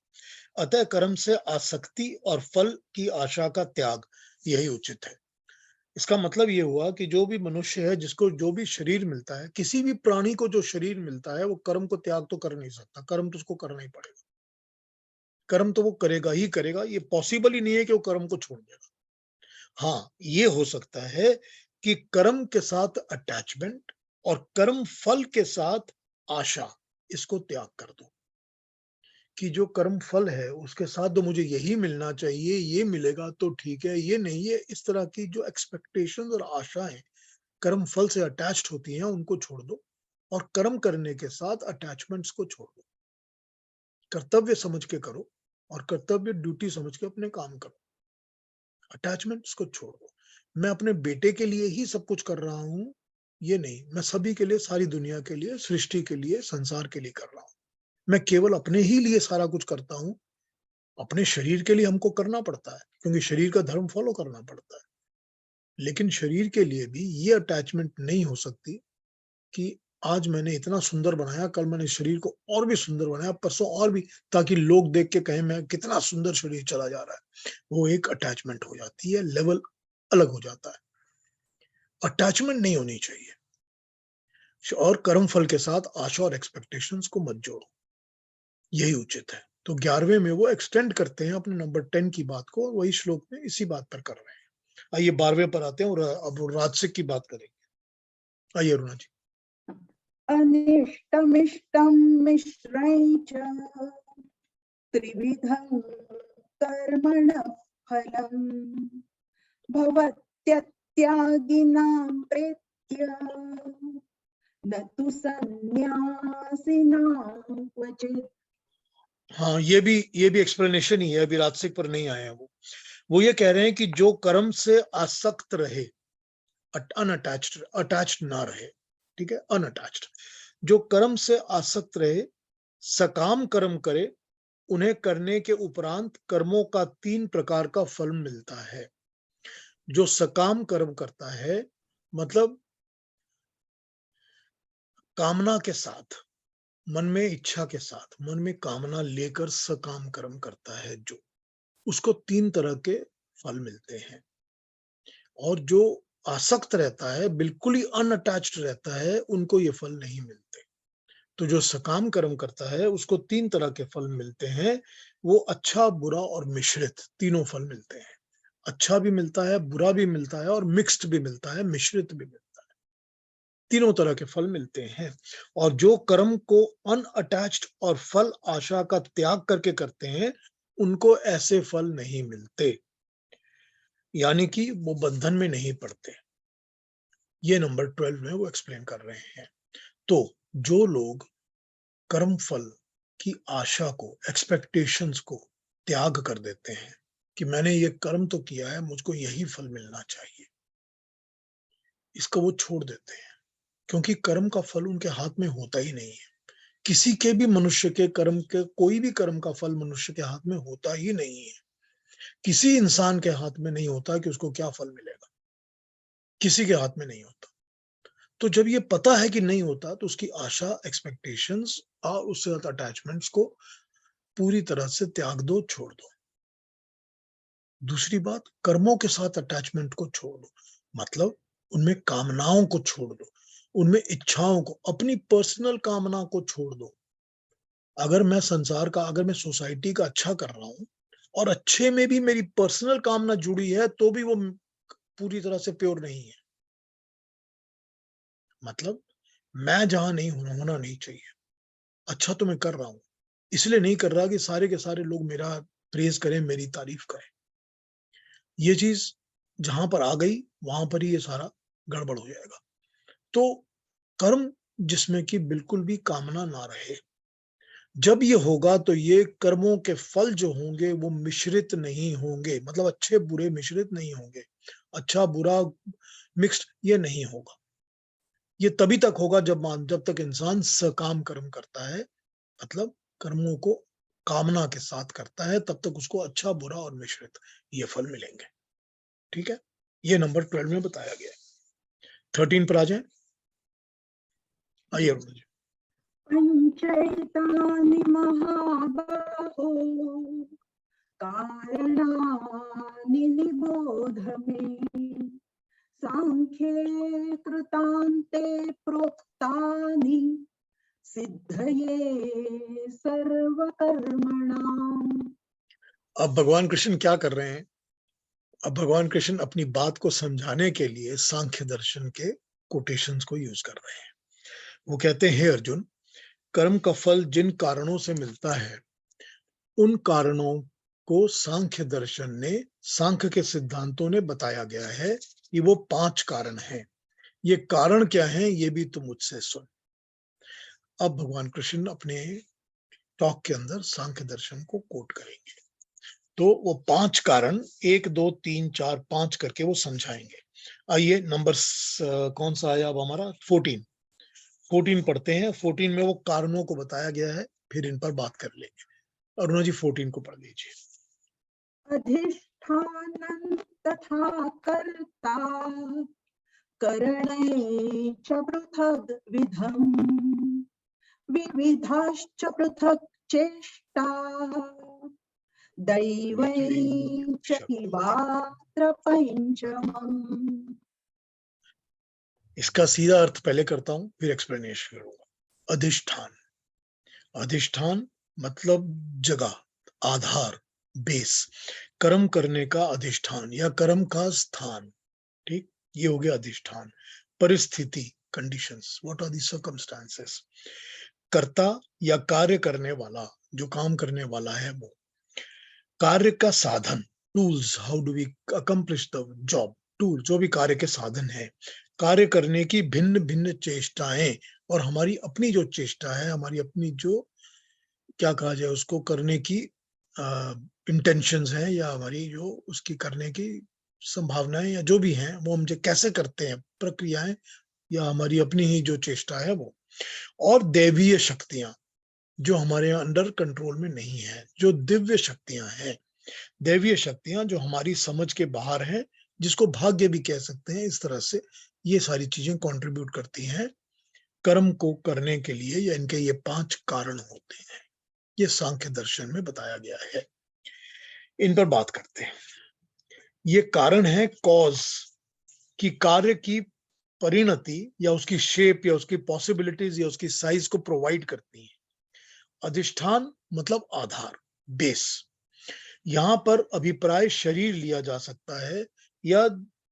अतः कर्म से आसक्ति और फल की आशा का त्याग यही उचित है। इसका मतलब ये हुआ कि जो भी मनुष्य है, जिसको जो भी शरीर मिलता है, किसी भी प्राणी को जो शरीर मिलता है, वो कर्म को त्याग तो कर नहीं सकता, कर्म तो उसको करना ही पड़ेगा, कर्म तो वो करेगा ही करेगा, ये पॉसिबल ही नहीं है कि वो कर्म को छोड़ देगा। हाँ, ये हो सकता है कि कर्म के साथ अटैचमेंट और कर्म फल के साथ आशा, इसको त्याग कर दो कि जो कर्म फल है उसके साथ तो मुझे यही मिलना चाहिए, ये मिलेगा तो ठीक है, ये नहीं है। इस तरह की जो एक्सपेक्टेशंस और आशाएं कर्म फल से अटैच्ड होती हैं उनको छोड़ दो और कर्म करने के साथ अटैचमेंट्स को छोड़ दो। कर्तव्य समझ के करो और कर्तव्य ड्यूटी समझ के अपने काम करो, अटैचमेंट्स को छोड़ दो। मैं अपने बेटे के लिए ही सब कुछ कर रहा हूं, ये नहीं, मैं सभी के लिए, सारी दुनिया के लिए, सृष्टि के लिए, संसार के लिए कर रहा हूं। मैं केवल अपने ही लिए सारा कुछ करता हूं, अपने शरीर के लिए हमको करना पड़ता है क्योंकि शरीर का धर्म फॉलो करना पड़ता है, लेकिन शरीर के लिए भी ये अटैचमेंट नहीं हो सकती कि आज मैंने इतना सुंदर बनाया, कल मैंने शरीर को और भी सुंदर बनाया, परसों और भी, ताकि लोग देख के कहें मैं कितना सुंदर शरीर चला जा रहा है। वो एक अटैचमेंट हो जाती है, लेवल अलग हो जाता है। अटैचमेंट नहीं होनी चाहिए और कर्म फल के साथ आशा और एक्सपेक्टेशंस को मत जोड़ो, यही उचित है। तो 11वें में वो एक्सटेंड करते हैं अपने नंबर 10 की बात को, वही श्लोक में इसी बात पर कर रहे हैं। आइए 12वें पर आते हैं और अब राजसिक की बात करेंगे। आइए अरुणा जी। अनिष्टमिष्टं मिश्रं च त्रिविधं कर्मणः फलं भवत्यत्यागिनां प्रेत्य न तु सन्न्यासिनां क्वचित्। हाँ, ये भी एक्सप्लेनेशन ही है, अभी राजसिक पर नहीं आया। वो ये कह रहे हैं कि जो कर्म से आसक्त रहे, अटैच्ड ना रहे, ठीक है, अनअटैच्ड, जो कर्म से आसक्त रहे, सकाम कर्म करे, उन्हें करने के उपरांत कर्मों का 3 प्रकार का फल मिलता है। जो सकाम कर्म करता है मतलब कामना के साथ, मन में इच्छा के साथ, मन में कामना लेकर सकाम कर्म करता है, जो उसको 3 तरह के फल मिलते हैं। और जो आसक्त रहता है, बिल्कुल ही अनअटैच्ड रहता है, उनको ये फल नहीं मिलते। तो जो सकाम कर्म करता है उसको 3 तरह के फल मिलते हैं। वो अच्छा, बुरा और मिश्रित, तीनों फल मिलते हैं। अच्छा भी मिलता है, बुरा भी मिलता है और मिक्स्ड भी मिलता है, मिश्रित भी मिलता है। तीनों तरह के फल मिलते हैं। और जो कर्म को अनअटैच्ड और फल आशा का त्याग करके करते हैं, उनको ऐसे फल नहीं मिलते, यानी कि वो बंधन में नहीं पड़ते। ये नंबर 12 में वो एक्सप्लेन कर रहे हैं। तो जो लोग कर्म फल की आशा को, एक्सपेक्टेशंस को त्याग कर देते हैं कि मैंने ये कर्म तो किया है, मुझको यही फल मिलना चाहिए, इसको वो छोड़ देते हैं, क्योंकि कर्म का फल उनके हाथ में होता ही नहीं है। किसी के भी मनुष्य के कर्म के, कोई भी कर्म का फल मनुष्य के हाथ में होता ही नहीं है। किसी इंसान के हाथ में नहीं होता कि उसको क्या फल मिलेगा, किसी के हाथ में नहीं होता। तो जब ये पता है कि नहीं होता, तो उसकी आशा, एक्सपेक्टेशंस और उससे साथ अटैचमेंट्स को पूरी तरह से त्याग दो, छोड़ दो। दूसरी बात, कर्मों के साथ अटैचमेंट को छोड़ दो, मतलब उनमें कामनाओं को छोड़ दो, उनमें इच्छाओं को, अपनी पर्सनल कामना को छोड़ दो। अगर मैं संसार का, अगर मैं सोसाइटी का अच्छा कर रहा हूं और अच्छे में भी मेरी पर्सनल कामना जुड़ी है, तो भी वो पूरी तरह से प्योर नहीं है। मतलब मैं जहां नहीं होना नहीं चाहिए। अच्छा तो मैं कर रहा हूं, इसलिए नहीं कर रहा कि सारे के सारे लोग मेरा प्रेज करें, मेरी तारीफ करें। ये चीज जहां पर आ गई वहां पर ही ये सारा गड़बड़ हो जाएगा। तो कर्म जिसमें कि बिल्कुल भी कामना ना रहे, जब ये होगा तो ये कर्मों के फल जो होंगे वो मिश्रित नहीं होंगे, मतलब अच्छे बुरे मिश्रित नहीं होंगे, अच्छा बुरा मिक्स्ड ये नहीं होगा। ये तभी तक होगा जब तक इंसान सकाम कर्म करता है, मतलब कर्मों को कामना के साथ करता है, तब तक उसको अच्छा बुरा और मिश्रित ये फल मिलेंगे। ठीक है, ये नंबर 12 में बताया गया है। 13 पर आ जाए, आइए अरुण जी। पंचैतानि महाबाहो कारणानि निबोध मे सांख्ये कृतान्ते प्रोक्तानि सिद्धये सर्वकर्मणाम्। अब भगवान कृष्ण क्या कर रहे हैं? अब भगवान कृष्ण अपनी बात को समझाने के लिए सांख्य दर्शन के कोटेशंस को यूज कर रहे हैं। वो कहते हैं, हे अर्जुन, कर्म का फल जिन कारणों से मिलता है, उन कारणों को सांख्य दर्शन ने, सांख्य के सिद्धांतों ने बताया गया है कि वो 5 कारण हैं। ये कारण क्या हैं, ये भी तुम मुझसे सुन। अब भगवान कृष्ण अपने टॉक के अंदर सांख्य दर्शन को कोट करेंगे। तो वो 5 कारण 1 2 3 4 5 करके वो समझाएंगे। आइए नंबर कौन सा आया अब हमारा? 14 पढ़ते हैं। 14 में वो कारणों को बताया गया है, फिर इन पर बात कर लेंगे। अरुणा जी 14 को पढ़ लीजिए। अधिष्ठानं तथा कर्ता करणे च पृथग् विधम् विविधाश्च पृथक् चेष्टा दैवै च इवात्र पंचमम्। इसका सीधा अर्थ पहले करता हूं, फिर एक्सप्लेनेशन करूंगा। अधिष्ठान, अधिष्ठान मतलब जगह, आधार, बेस, कर्म करने का अधिष्ठान या कर्म का स्थान। ठीक, ये हो गया अधिष्ठान। परिस्थिति, conditions, what are the circumstances. कर्ता या कार्य करने वाला, जो काम करने वाला है वो। कार्य का साधन, tools, how do we accomplish the job, tool जो भी कार्य के साधन है। कार्य करने की भिन्न भिन्न चेष्टाएं, और हमारी अपनी जो चेष्टा है, हमारी अपनी जो क्या कहा जाए उसको करने की इंटेंशंस हैं, या हमारी जो उसकी करने की संभावनाएं या जो भी हैं, वो हम जो कैसे करते हैं, प्रक्रियाएं, या हमारी अपनी ही जो चेष्टा है वो। और दैवीय शक्तियां जो हमारे अंडर कंट्रोल में नहीं है, जो दिव्य शक्तियां हैं, दैवीय शक्तियां जो हमारी समझ के बाहर हैं, जिसको भाग्य भी कह सकते हैं। इस तरह से ये सारी चीजें कंट्रीब्यूट करती हैं कर्म को करने के लिए, या इनके ये 5 कारण होते हैं। ये सांख्य दर्शन में बताया गया है। इन पर बात करते हैं। ये कारण है कॉज, कि कार्य की परिणति या उसकी शेप या उसकी पॉसिबिलिटीज या उसकी साइज को प्रोवाइड करती है। अधिष्ठान मतलब आधार, बेस। यहां पर अभिप्राय शरीर लिया जा सकता है, या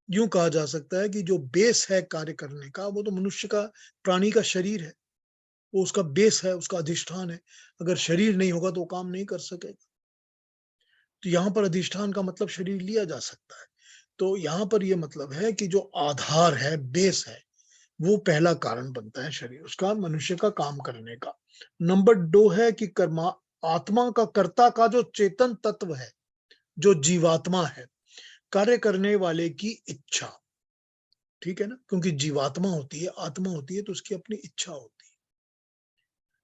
यूं कहा जा सकता है कि जो बेस है कार्य करने का, वो तो मनुष्य का, प्राणी का शरीर है। वो उसका बेस है, उसका अधिष्ठान है। अगर शरीर नहीं होगा तो वो काम नहीं कर सकेगा। तो यहाँ पर अधिष्ठान का मतलब शरीर लिया जा सकता है। तो यहाँ पर ये मतलब है कि जो आधार है, बेस है, वो पहला कारण बनता है शरीर उसका, मनुष्य का काम करने का। नंबर 2 है कि कर्मा, आत्मा का, कर्ता का जो चेतन तत्व है, जो जीवात्मा है, कार्य करने वाले की इच्छा। ठीक है ना, क्योंकि जीवात्मा होती है, आत्मा होती है, तो उसकी अपनी इच्छा होती है।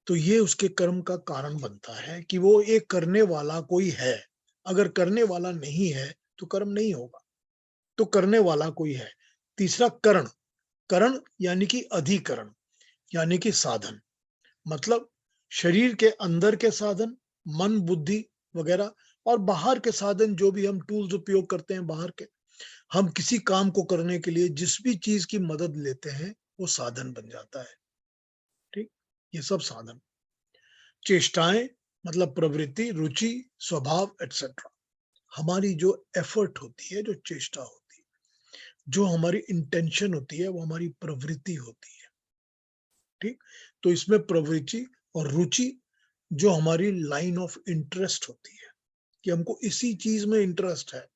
तो ये उसके कर्म का कारण बनता है कि वो एक करने वाला कोई है। अगर करने वाला नहीं है तो कर्म नहीं होगा, तो करने वाला कोई है। तीसरा करण, करण यानी कि अधिकरण, यानी कि साधन, मतलब शरीर के अंदर के साधन, मन बुद्धि वगैरह, और बाहर के साधन, जो भी हम टूल्स उपयोग करते हैं बाहर के। हम किसी काम को करने के लिए जिस भी चीज की मदद लेते हैं वो साधन बन जाता है। ठीक, ये सब साधन। चेष्टाएं मतलब प्रवृत्ति, रुचि, स्वभाव एटसेट्रा। हमारी जो एफर्ट होती है, जो चेष्टा होती है, जो हमारी इंटेंशन होती है, वो हमारी प्रवृत्ति होती है। ठीक, तो इसमें प्रवृत्ति और रुचि जो हमारी लाइन ऑफ इंटरेस्ट होती है कि हमको इसी चीज में इंटरेस्ट है,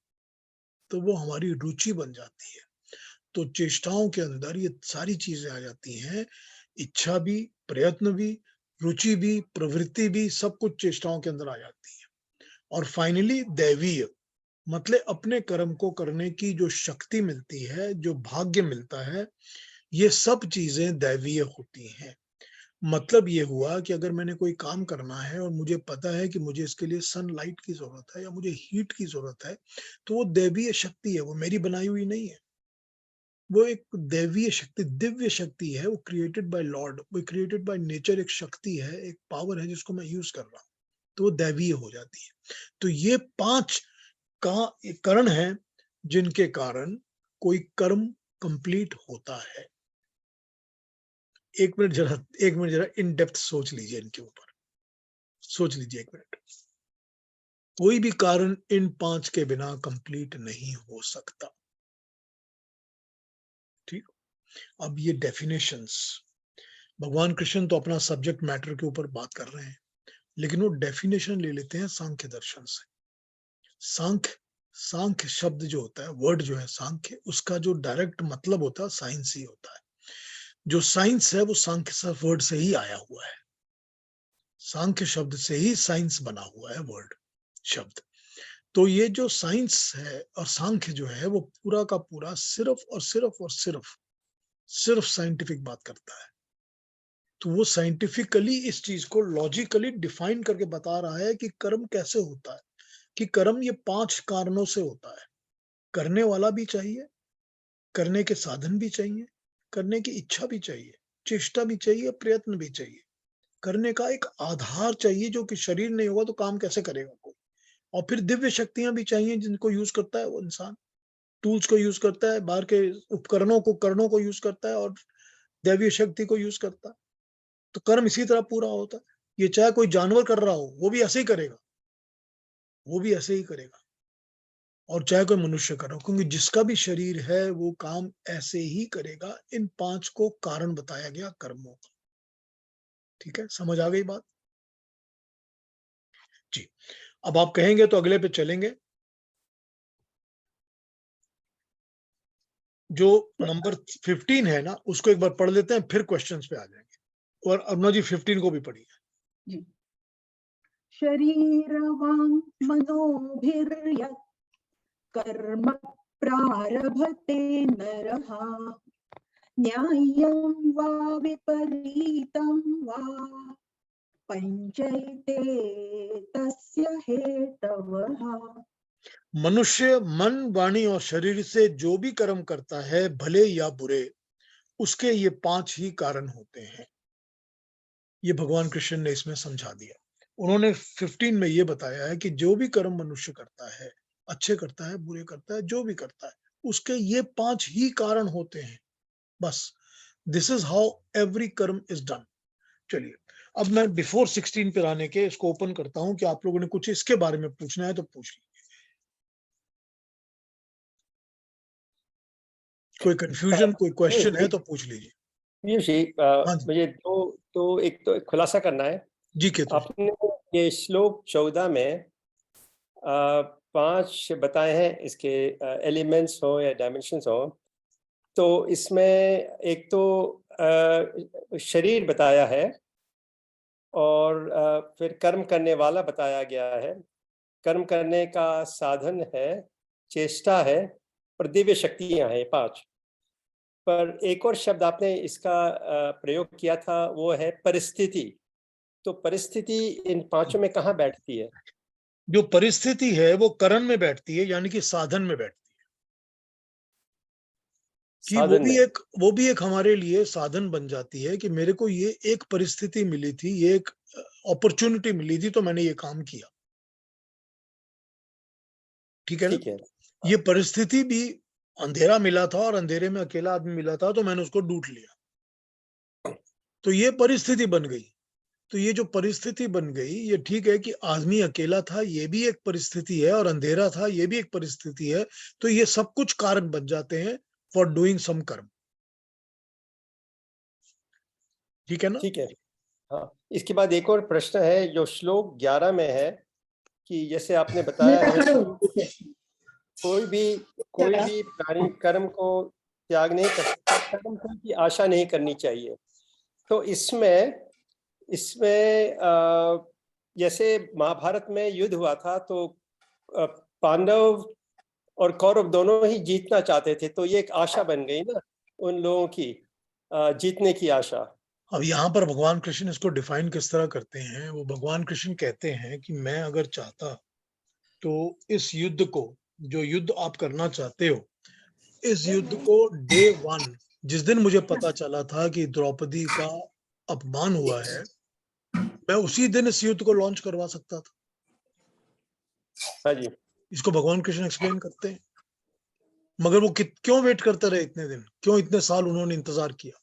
तो वो हमारी रुचि बन जाती है। तो चेष्टाओं के अंदर ये सारी चीजें आ जाती हैं, इच्छा भी, प्रयत्न भी, रुचि भी, प्रवृत्ति भी, सब कुछ चेष्टाओं के अंदर आ जाती है। और फाइनली दैवीय, मतलब अपने कर्म को करने की जो शक्ति मिलती है, जो भाग्य मिलता है, ये सब चीजें दैवीय होती हैं। मतलब ये हुआ कि अगर मैंने कोई काम करना है और मुझे पता है कि मुझे इसके लिए सनलाइट की जरूरत है या मुझे हीट की जरूरत है, तो वो दैवीय शक्ति है, वो मेरी बनाई हुई नहीं है। वो एक दैवीय शक्ति, दिव्य शक्ति है, वो क्रिएटेड बाय लॉर्ड, वो क्रिएटेड बाय नेचर, एक शक्ति है, एक पावर है जिसको मैं यूज कर रहा हूँ, तो वो दैवीय हो जाती है। तो ये 5 का कारण है जिनके कारण कोई कर्म कंप्लीट होता है। एक मिनट जरा इन डेप्थ सोच लीजिए, इनके ऊपर सोच लीजिए 1 मिनट। कोई भी कारण इन 5 के बिना कंप्लीट नहीं हो सकता। ठीक, अब ये डेफिनेशंस, भगवान कृष्ण तो अपना सब्जेक्ट मैटर के ऊपर बात कर रहे हैं, लेकिन वो डेफिनेशन ले लेते हैं सांख्य दर्शन से। सांख्य शब्द जो होता है, वर्ड जो है सांख्य, उसका जो डायरेक्ट मतलब होता है साइंस ही होता है। जो साइंस है वो सांख्य वर्ड से ही आया हुआ है, सांख्य शब्द से ही साइंस बना हुआ है वर्ड शब्द। तो ये जो साइंस है और सांख्य जो है वो पूरा का पूरा सिर्फ साइंटिफिक बात करता है। तो वो साइंटिफिकली इस चीज को लॉजिकली डिफाइन करके बता रहा है कि कर्म कैसे होता है, कि कर्म ये 5 कारणों से होता है। करने वाला भी चाहिए, करने के साधन भी चाहिए, करने की इच्छा भी चाहिए, चेष्टा भी चाहिए, प्रयत्न भी चाहिए, करने का एक आधार चाहिए, जो कि शरीर नहीं होगा तो काम कैसे करेगा कोई। और फिर दिव्य शक्तियां भी चाहिए जिनको यूज करता है वो इंसान, टूल्स को यूज करता है, बाहर के उपकरणों को, करणों को यूज करता है और दैवीय शक्ति को यूज करता है। तो कर्म इसी तरह पूरा होता है। ये चाहे कोई जानवर कर रहा हो वो भी ऐसे ही करेगा, वो भी ऐसे ही करेगा, और चाहे कोई मनुष्य कर रहा हो, क्योंकि जिसका भी शरीर है वो काम ऐसे ही करेगा। इन 5 को कारण बताया गया कर्मों का। ठीक है, समझ आ गई बात जी। अब आप कहेंगे तो अगले पे चलेंगे, जो नंबर 15 है ना, उसको एक बार पढ़ लेते हैं, फिर क्वेश्चंस पे आ जाएंगे। और अरुणा जी 15 को भी पढ़िए जी। शरीरवां मनोभिर्यत् कर्म प्रारभते नरः न्याय्यं वा विपरीतं वा पंचैते तस्य हेतवः। मनुष्य मन, वाणी और शरीर से जो भी कर्म करता है, भले या बुरे, उसके ये 5 ही कारण होते हैं। ये भगवान कृष्ण ने इसमें समझा दिया। उन्होंने 15 में ये बताया है कि जो भी कर्म मनुष्य करता है, अच्छे करता है, बुरे करता है, जो भी करता है, उसके ये 5 ही कारण होते हैं, बस। दिस इज हाउ एवरी कर्म इज डन। चलिए, अब मैं बिफोर 16 पे आने के इसको ओपन करता हूं कि आप लोगों ने कुछ इसके बारे में पूछना है तो पूछ लीजिए। कोई कंफ्यूजन, कोई क्वेश्चन है तो पूछ लीजिए। पीयूष जी, हाँ जी, मुझे एक तो खुलासा करना है। जी केतु। आपने ये श्लोक 14 में 5 बताए हैं, इसके एलिमेंट्स हो या डायमेंशंस हो। तो इसमें एक तो शरीर बताया है, और फिर कर्म करने वाला बताया गया है, कर्म करने का साधन है, चेष्टा है, और दिव्य शक्तियां हैं, 5। पर एक और शब्द आपने इसका प्रयोग किया था, वो है परिस्थिति। तो परिस्थिति इन 5 में कहाँ बैठती है? जो परिस्थिति है वो करण में बैठती है, यानी कि साधन में बैठती है। कि साधन में। वो भी एक हमारे लिए साधन बन जाती है कि मेरे को ये एक परिस्थिति मिली थी, ये एक अपॉर्चुनिटी मिली थी, तो मैंने ये काम किया। ठीक है ना? ठीक है। ये परिस्थिति भी, अंधेरा मिला था और अंधेरे में अकेला आदमी मिला था, तो मैंने उसको ढूंढ लिया, तो ये परिस्थिति बन गई। तो ये जो परिस्थिति बन गई, ये ठीक है कि आदमी अकेला था, ये भी एक परिस्थिति है, और अंधेरा था, ये भी एक परिस्थिति है। तो ये सब कुछ कारण बन जाते हैं फॉर डूइंग सम कर्म। ठीक है ना? ठीक है। हाँ, इसके बाद एक और प्रश्न है जो श्लोक 11 में है कि जैसे आपने बताया है कि कोई भी प्राणी कर्म को त्याग नहीं कर सकता, कर्म फल की आशा नहीं करनी चाहिए। तो इसमें जैसे महाभारत में युद्ध हुआ था तो पांडव और कौरव दोनों ही जीतना चाहते थे, तो ये एक आशा बन गई ना उन लोगों की, जीतने की आशा। अब यहाँ पर भगवान कृष्ण इसको डिफाइन किस तरह करते हैं? वो भगवान कृष्ण कहते हैं कि मैं अगर चाहता तो इस युद्ध को, जो युद्ध आप करना चाहते हो, इस युद्ध को डे 1 जिस दिन मुझे पता चला था कि द्रौपदी का अपमान हुआ है, मैं उसी दिन इस युद्ध को लॉन्च करवा सकता था। हाँ जी। इसको भगवान कृष्ण एक्सप्लेन करते हैं। मगर वो क्यों वेट करते रहे इतने दिन, क्यों इतने साल उन्होंने इंतजार किया?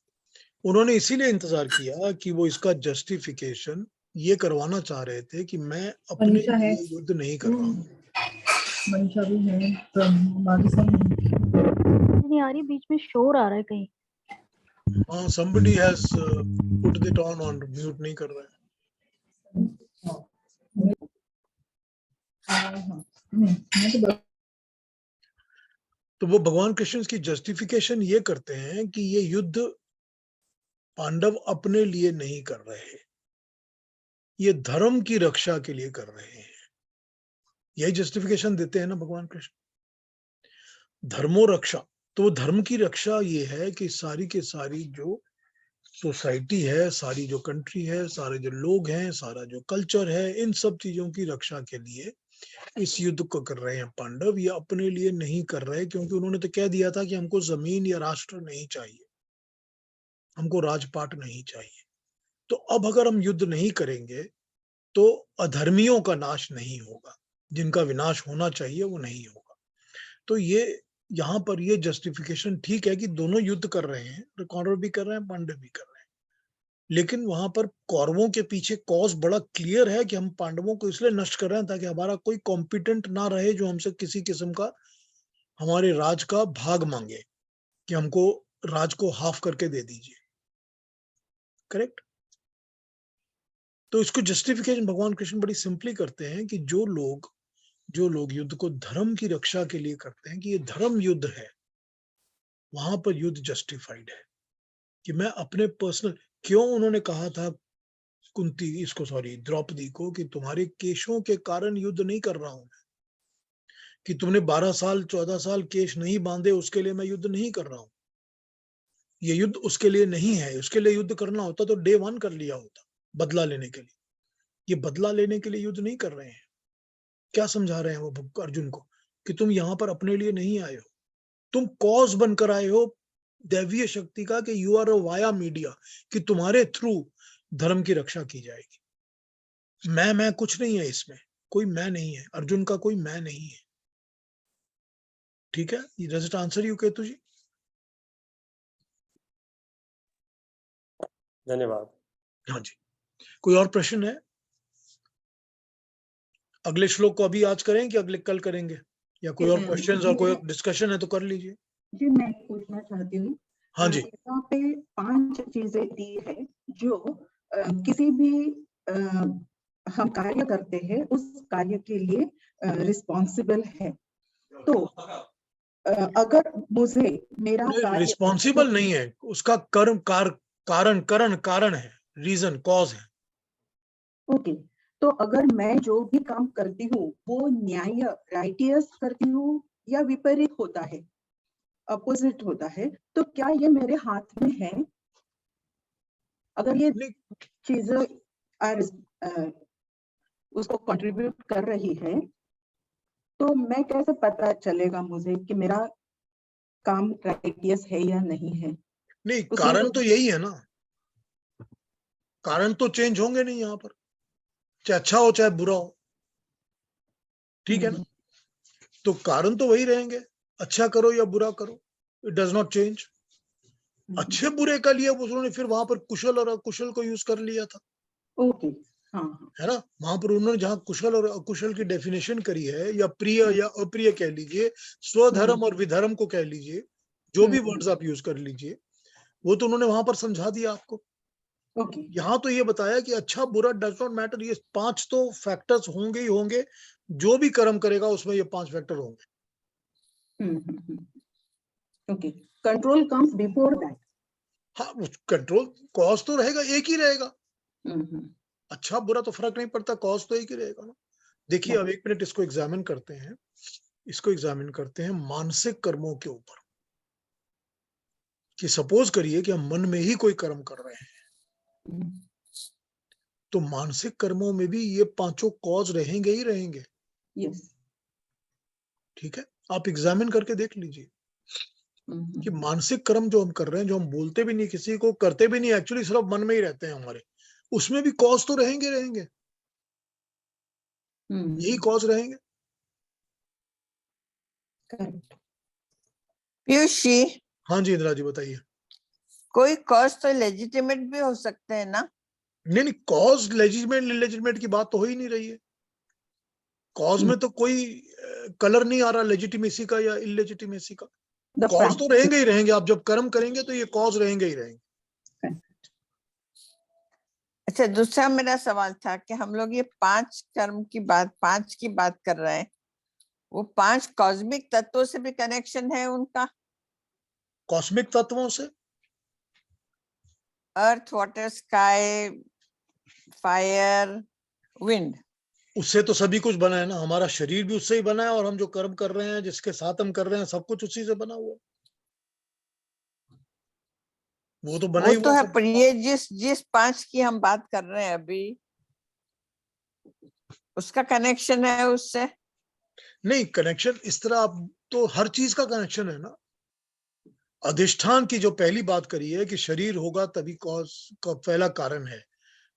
उन्होंने इसीलिए इंतजार किया कि वो इसका जस्टिफिकेशन ये करवाना चाह रहे थे कि मैं अपने मनीषा है। लिए युद्ध नहीं कर रहा हूँ। मनीषा भी है, बाकी सब नहीं आ रही, बीच में शोर आ रहा है कहीं। हाँ, somebody has put it on mute, नहीं कर रहा है। तो वो भगवान कृष्ण की जस्टिफिकेशन ये करते हैं कि ये युद्ध पांडव अपने लिए नहीं कर रहे, ये धर्म की रक्षा के लिए कर रहे हैं। यही जस्टिफिकेशन देते हैं ना भगवान कृष्ण, धर्मो रक्षा। तो धर्म की रक्षा ये है कि सारी के सारी जो सोसाइटी है, सारी जो कंट्री है, सारे जो लोग हैं, सारा जो कल्चर है, इन सब चीजों की रक्षा के लिए इस युद्ध को कर रहे हैं पांडव। ये अपने लिए नहीं कर रहे, क्योंकि उन्होंने तो कह दिया था कि हमको जमीन या राष्ट्र नहीं चाहिए, हमको राजपाट नहीं चाहिए। तो अब अगर हम युद्ध नहीं करेंगे तो अधर्मियों का नाश नहीं होगा, जिनका विनाश होना चाहिए वो नहीं होगा। तो ये यहाँ पर ये जस्टिफिकेशन ठीक है कि दोनों युद्ध कर रहे हैं, कौरव भी कर रहे हैं, पांडव भी कर रहे हैं, लेकिन वहां पर कौरवों के पीछे कॉज बड़ा क्लियर है कि हम पांडवों को इसलिए नष्ट कर रहे हैं ताकि हमारा कोई कॉम्पिटेंट ना रहे जो हमसे किसी किस्म का हमारे राज का भाग मांगे कि हमको राज को हाफ करके दे दीजिए। करेक्ट? तो इसको जस्टिफिकेशन भगवान कृष्ण बड़ी सिंपली करते हैं कि जो लोग युद्ध को धर्म की रक्षा के लिए करते हैं कि ये धर्म युद्ध है, वहां पर युद्ध जस्टिफाइड है। कि मैं अपने पर्सनल, क्यों उन्होंने कहा था द्रौपदी को कि तुम्हारे केशों के कारण युद्ध नहीं कर रहा हूं, कि तुमने 12 साल 14 साल केश नहीं बांधे उसके लिए मैं युद्ध नहीं कर रहा हूं। ये युद्ध उसके लिए नहीं है, उसके लिए युद्ध करना होता तो डे 1 कर लिया होता, बदला लेने के लिए। ये बदला लेने के लिए युद्ध नहीं कर रहे हैं। क्या समझा रहे हैं वो अर्जुन को कि तुम यहां पर अपने लिए नहीं आए हो, तुम कॉज बनकर आए हो दैवीय शक्ति का, कि you are a via media, कि तुम्हारे थ्रू धर्म की रक्षा की जाएगी। मैं कुछ नहीं है इसमें, कोई मैं नहीं है, अर्जुन का कोई मैं नहीं है। ठीक है? Does it answer you Ketu ji? धन्यवाद। हाँ जी। कोई और प्रश्न है? अगले श्लोक को अभी आज करें कि अगले कल करेंगे, या कोई और क्वेश्चंस और कोई डिस्कशन है तो कर लीजिए। जी मैं पूछना चाहती हूँ। हाँ जी। यहाँ पे 5 चीजें दी है जो किसी भी हम कार्य करते हैं उस कार्य के लिए रिस्पॉन्सिबल है। तो अगर मुझे मेरा कार्य रिस्पॉन्सिबल नहीं है, उसका कर्म कारण है, रीजन कॉज है। ओके, तो अगर मैं जो भी काम करती हूँ वो न्याय राइटियस करती हूँ या विपरीत होता है, अपोजिट होता है, तो क्या ये मेरे हाथ में है? अगर ये चीजें उसको कंट्रीब्यूट कर रही है तो मैं कैसे पता चलेगा मुझे कि मेरा काम राइटियस है या नहीं है? नहीं, कारण तो यही है ना, कारण तो चेंज होंगे नहीं यहाँ पर, चाहे अच्छा हो चाहे बुरा हो। ठीक है ना? तो कारण तो वही रहेंगे, अच्छा करो या बुरा करो, इट डज नॉट चेंज। अच्छे बुरे का लिए उन्होंने फिर वहां पर कुशल और अकुशल को यूज कर लिया था। ओके, हाँ, है ना? वहां पर उन्होंने जहां कुशल और अकुशल की डेफिनेशन करी है, या प्रिय या अप्रिय कह लीजिए, स्वधर्म और विधर्म को कह लीजिए, जो भी वर्ड्स आप यूज कर लीजिए, वो तो उन्होंने वहां पर समझा दिया आपको। ओके यहाँ तो ये बताया कि अच्छा बुरा डज नॉट मैटर, ये 5 तो फैक्टर्स होंगे ही होंगे, जो भी कर्म करेगा उसमें ये 5 फैक्टर होंगे। Okay, control comes before that. हाँ, कंट्रोल कॉज तो रहेगा, एक ही रहेगा। हम्म, अच्छा बुरा तो फर्क नहीं पड़ता, कॉज तो एक ही रहेगा ना। देखिए अब 1 मिनट इसको एग्जामिन करते हैं, इसको एग्जामिन करते हैं मानसिक कर्मों के ऊपर। कि सपोज करिए कि हम मन में ही कोई कर्म कर रहे हैं, तो मानसिक कर्मों में भी ये 5 कॉज रहेंगे ही रहेंगे। यस। ठीक है, आप एग्जामिन करके देख लीजिए कि मानसिक कर्म जो हम कर रहे हैं, जो हम बोलते भी नहीं, किसी को करते भी नहीं, एक्चुअली सिर्फ मन में ही रहते हैं हमारे, उसमें भी कॉज तो रहेंगे रहेंगे, यही कॉज रहेंगे। करेक्ट। पीयूष जी, हाँ जी इंदिरा जी बताइए। कोई कॉज तो लेजिटिमेट भी हो सकते हैं ना? नहीं नहीं, कॉज लेजिटिमेट इलेजिटिमेट की बात तो हो ही नहीं रही है। कॉज में तो कोई कलर नहीं आ रहा लेजिटिमेसी का या इलेजिटिमेसी का। कॉज तो रहेंगे ही रहेंगे, आप जब कर्म करेंगे तो ये कॉज रहेंगे ही रहेंगे। अच्छा, दूसरा मेरा सवाल था कि हम लोग ये 5 कर्म की बात, 5 की बात कर रहे हैं, वो 5 कॉस्मिक तत्वों से भी कनेक्शन है उनका? कॉस्मिक तत्वों से, अर्थ, वाटर, स्काई, फायर, विंड, उससे तो सभी कुछ बना है ना। हमारा शरीर भी उससे ही बना है, और हम जो कर्म कर रहे हैं, जिसके साथ हम कर रहे हैं, सब कुछ उसी से बना हुआ है। वो तो बना वो ही तो हुआ है, सब। पर ये जिस 5 की हम बात कर रहे हैं अभी, उसका कनेक्शन है उससे? नहीं, कनेक्शन इस तरह आप तो हर चीज का कनेक्शन है ना। अधिष्ठान की जो पहली बात करी है कि शरीर होगा तभी कॉज का पहला कारण है,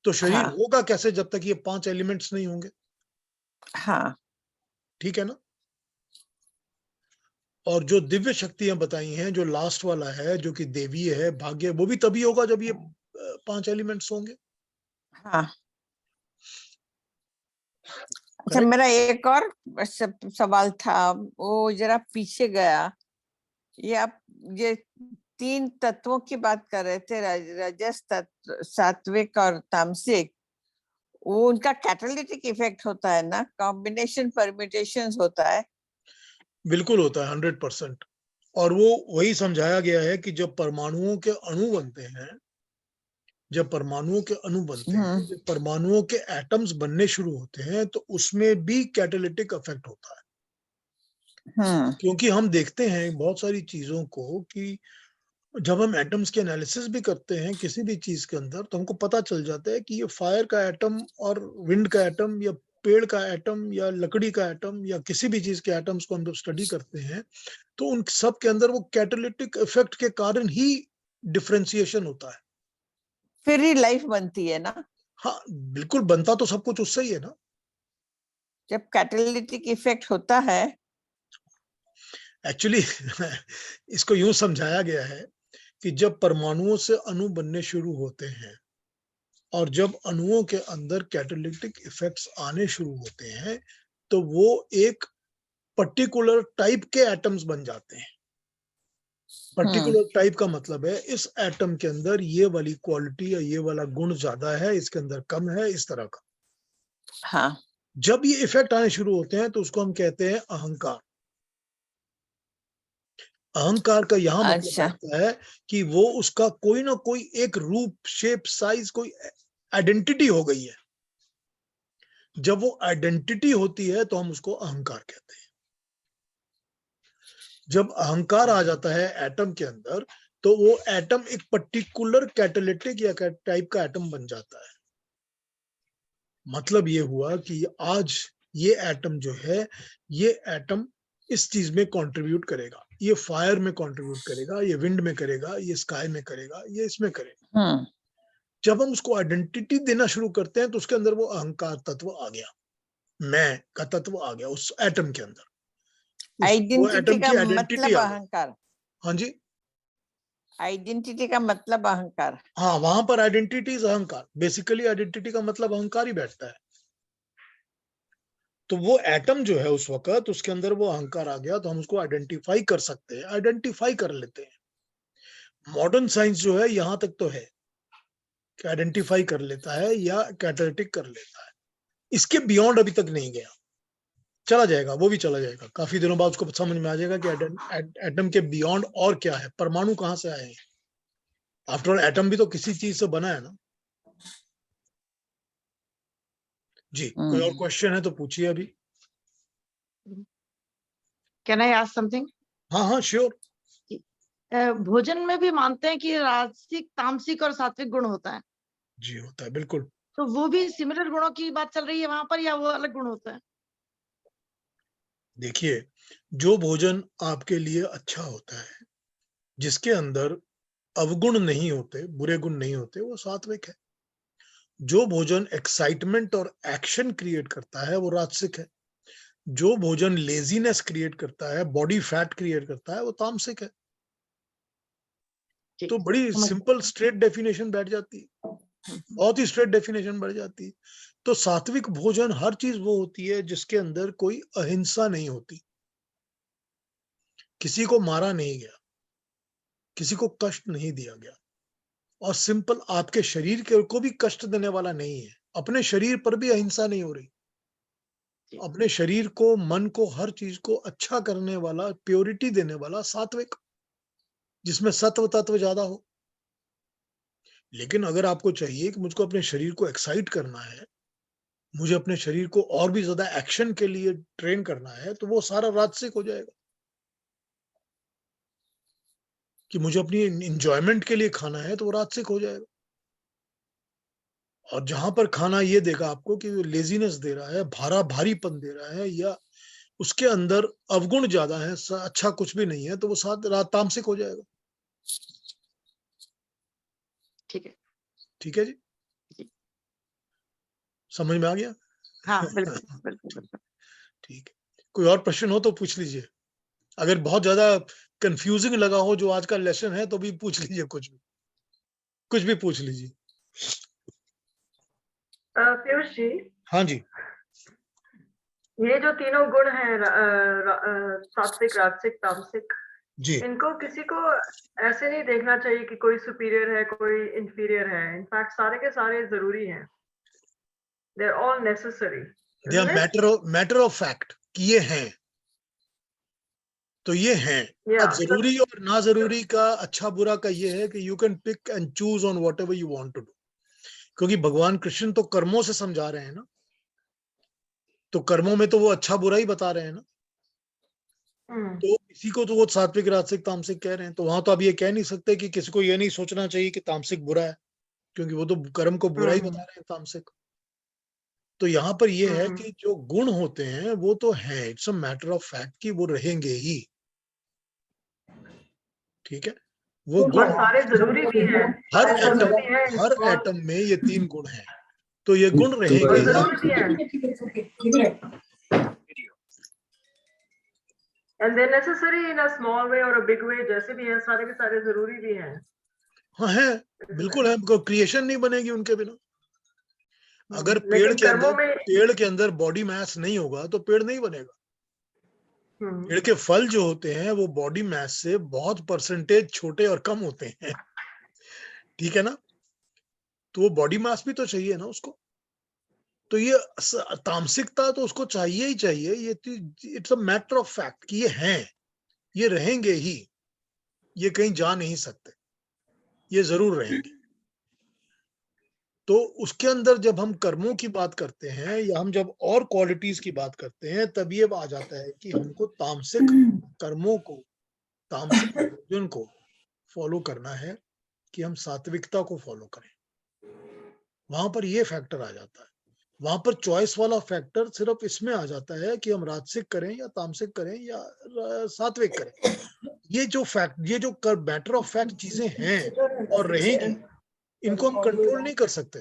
तो शरीर हाँ होगा कैसे जब तक ये 5 एलिमेंट्स नहीं होंगे। हाँ। ठीक है ना। और जो दिव्य शक्तियां बताई हैं, जो लास्ट वाला है, जो कि देवीय है, भाग्य, वो भी तभी होगा जब ये 5 एलिमेंट्स होंगे। हाँ। अच्छा, करेक्ट। मेरा एक और सवाल था, वो जरा पीछे गया। ये आप ये 3 तत्वों की बात कर रहे थे, रजस तत्व, सात्विक और तामसिक। वो उनका कैटालिटिक इफेक्ट होता है ना, कॉम्बिनेशन परम्यूटेशंस होता है? बिल्कुल होता है 100%। और वो वही समझाया गया है कि जब परमाणुओं के अणु बनते हैं, जब परमाणुओं के अणु बनते हैं, जब परमाणुओं के एटम्स बनने शुरू होते हैं, तो उसमें भी कैटालिटिक इफेक्ट होता है। क्योंकि हम देखते हैं बहुत सारी चीजों को कि जब हम एटम्स के एनालिसिस भी करते हैं किसी भी चीज के अंदर, तो हमको पता चल जाता है कि ये फायर का एटम और विंड का एटम, या पेड़ का एटम, या लकड़ी का एटम, या किसी भी चीज के एटम्स को हम जब स्टडी करते हैं, तो उन सब के अंदर वो कैटालिटिक इफेक्ट के कारण ही डिफरेंशिएशन होता है। फिर ही लाइफ बनती है ना? हाँ बिल्कुल, बनता तो सब कुछ उससे ही है ना। जब कैटालिटिक इफेक्ट होता है। एक्चुअली इसको यूं समझाया गया है कि जब परमाणुओं से अणु बनने शुरू होते हैं, और जब अणुओं के अंदर कैटालिटिक इफेक्ट्स आने शुरू होते हैं, तो वो एक पर्टिकुलर टाइप के एटम्स बन जाते हैं। पर्टिकुलर टाइप का मतलब है इस एटम के अंदर ये वाली क्वालिटी या ये वाला गुण ज्यादा है, इसके अंदर कम है, इस तरह का। हाँ। जब ये इफेक्ट आने शुरू होते हैं तो उसको हम कहते हैं अहंकार। अहंकार का यहां मतलब अच्छा। रहता है कि वो उसका कोई ना कोई एक रूप, शेप, साइज, कोई आइडेंटिटी हो गई है। जब वो आइडेंटिटी होती है तो हम उसको अहंकार कहते हैं। जब अहंकार आ जाता है एटम के अंदर, तो वो एटम एक पर्टिकुलर कैटालिटिक या टाइप का एटम बन जाता है। मतलब ये हुआ कि आज ये एटम जो है, ये एटम इस चीज में कंट्रीब्यूट करेगा, ये फायर में कंट्रीब्यूट करेगा, ये विंड में करेगा, ये स्काई में करेगा, ये इसमें करेगा। जब हम उसको आइडेंटिटी देना शुरू करते हैं, तो उसके अंदर वो अहंकार तत्व आ गया, मैं का तत्व आ गया उस एटम के अंदर। वो आइडेंटिटी एटम का की आइडेंटिटी मतलब आ गई। अहंकार? हाँ जी। आइडेंटिटी का मतलब अहंकार? हाँ, वहां पर आइडेंटिटी अहंकार, बेसिकली आइडेंटिटी का मतलब अहंकार ही बैठता है। तो वो एटम जो है उस वक्त उसके अंदर वो अहंकार आ गया, तो हम उसको आइडेंटिफाई कर सकते हैं, आइडेंटिफाई कर लेते हैं। मॉडर्न साइंस जो है यहां तक तो है, आइडेंटिफाई कर लेता है या कैटालिटिक कर लेता है। इसके बियॉन्ड अभी तक नहीं गया, चला जाएगा, वो भी चला जाएगा। काफी दिनों बाद उसको समझ में आ जाएगा कि एटम के बियॉन्ड और क्या है, परमाणु कहाँ से आए हैं। आफ्टर ऑल एटम भी तो किसी चीज से बना है ना। जी, कोई और क्वेश्चन है तो पूछिए अभी। Can I ask something? हाँ हाँ श्योर। भोजन में भी मानते हैं कि राजसिक, तामसिक और सात्विक गुण होता है, जी होता है बिल्कुल। तो वो भी सिमिलर गुणों की बात चल रही है वहां पर, या वो अलग गुण होता है? देखिए, जो भोजन आपके लिए अच्छा होता है, जिसके अंदर अवगुण नहीं होते, बुरे गुण नहीं होते, वो सात्विक है। जो भोजन एक्साइटमेंट और एक्शन क्रिएट करता है वो राजसिक है। जो भोजन लेजीनेस क्रिएट करता है, बॉडी फैट क्रिएट करता है, वो तामसिक है। तो बड़ी सिंपल स्ट्रेट डेफिनेशन बैठ जाती है, बहुत ही स्ट्रेट डेफिनेशन बढ़ जाती है। तो सात्विक भोजन हर चीज वो होती है जिसके अंदर कोई अहिंसा नहीं होती, किसी को मारा नहीं गया, किसी को कष्ट नहीं दिया गया, और सिंपल आपके शरीर को भी कष्ट देने वाला नहीं है। अपने शरीर पर भी अहिंसा नहीं हो रही, अपने शरीर को, मन को, हर चीज को अच्छा करने वाला, प्योरिटी देने वाला सात्विक, जिसमें सत्व तत्व ज्यादा हो। लेकिन अगर आपको चाहिए कि मुझको अपने शरीर को एक्साइट करना है, मुझे अपने शरीर को और भी ज्यादा एक्शन के लिए ट्रेन करना है, तो वो सारा राजसिक हो जाएगा। कि मुझे अपनी इंजॉयमेंट के लिए खाना है तो वो राजसिक हो जाएगा। और जहां पर खाना ये देगा आपको कि लेजीनेस दे रहा है, भारीपन दे रहा है, या उसके अंदर अवगुण ज्यादा है, अच्छा कुछ भी नहीं है, तो वो तामसिक हो जाएगा। ठीक है। ठीक है जी, समझ में आ गया? हाँ बिल्कुल बिल्कुल। ठीक है, कोई और प्रश्न हो तो पूछ लीजिए। अगर बहुत ज्यादा कंफ्यूजिंग लगा हो जो आज का लेसन है तो भी पूछ लीजिए, कुछ भी पूछ लीजिए। पीयूष जी, हाँ जी। ये जो तीनों गुण हैं, सात्विक, राजसिक, तामसिक, जी, इनको किसी को ऐसे नहीं देखना चाहिए कि कोई सुपीरियर है, कोई इंफीरियर है। इनफैक्ट सारे के सारे जरूरी हैं। They are all necessary. They are matter of fact कि ये हैं, तो ये हैं। अब जरूरी और ना जरूरी का, अच्छा बुरा का ये है कि you can pick and choose on whatever you want to do. क्योंकि भगवान कृष्ण तो कर्मों से समझा रहे हैं ना, तो कर्मों में तो वो अच्छा बुरा ही बता रहे हैं ना। तो इसी को तो वो सात्विक, राजसिक, तामसिक कह रहे हैं। तो वहां तो आप ये कह नहीं सकते कि किसी को ये नहीं सोचना चाहिए कि तामसिक बुरा है, क्योंकि वो तो कर्म को बुरा ही बता रहे हैं, तामसिक। तो यहाँ पर ये है कि जो गुण होते हैं वो तो है, it's a matter of fact कि वो रहेंगे ही। ठीक है, वो गुण सारे जरूरी भी हैं। हर एटम में ये तीन गुण हैं, तो ये गुण रहेंगे ही। And they're necessary in a small way or a big way, जैसे भी हैं, सारे के सारे जरूरी भी हैं। हाँ है, बिल्कुल है, क्रिएशन नहीं बनेगी उनके बिना। अगर पेड़ के अंदर बॉडी मास नहीं होगा तो पेड़ नहीं बनेगा। पेड़ के फल जो होते हैं वो बॉडी मास से बहुत परसेंटेज छोटे और कम होते हैं। ठीक है ना, तो वो बॉडी मास भी तो चाहिए ना उसको। तो ये तामसिकता तो उसको चाहिए ही चाहिए। ये it's a matter of fact कि ये हैं, ये रहेंगे ही, ये कहीं जा नहीं सकते, ये जरूर रहेंगे। तो उसके अंदर जब हम कर्मों की बात करते हैं या हम जब और क्वालिटीज की बात करते हैं, तब ये आ जाता है कि हमको तामसिक कर्मों को, तामसिक भोजन को फॉलो करना है कि हम सात्विकता को फॉलो करें। वहां पर ये फैक्टर आ जाता है। वहां पर चॉइस वाला फैक्टर सिर्फ इसमें आ जाता है कि हम राजसिक करें या तामसिक करें या सात्विक करें। ये जो मैटर ऑफ फैक्ट चीजें हैं और रहेंगी, इनको हम कंट्रोल नहीं कर सकते।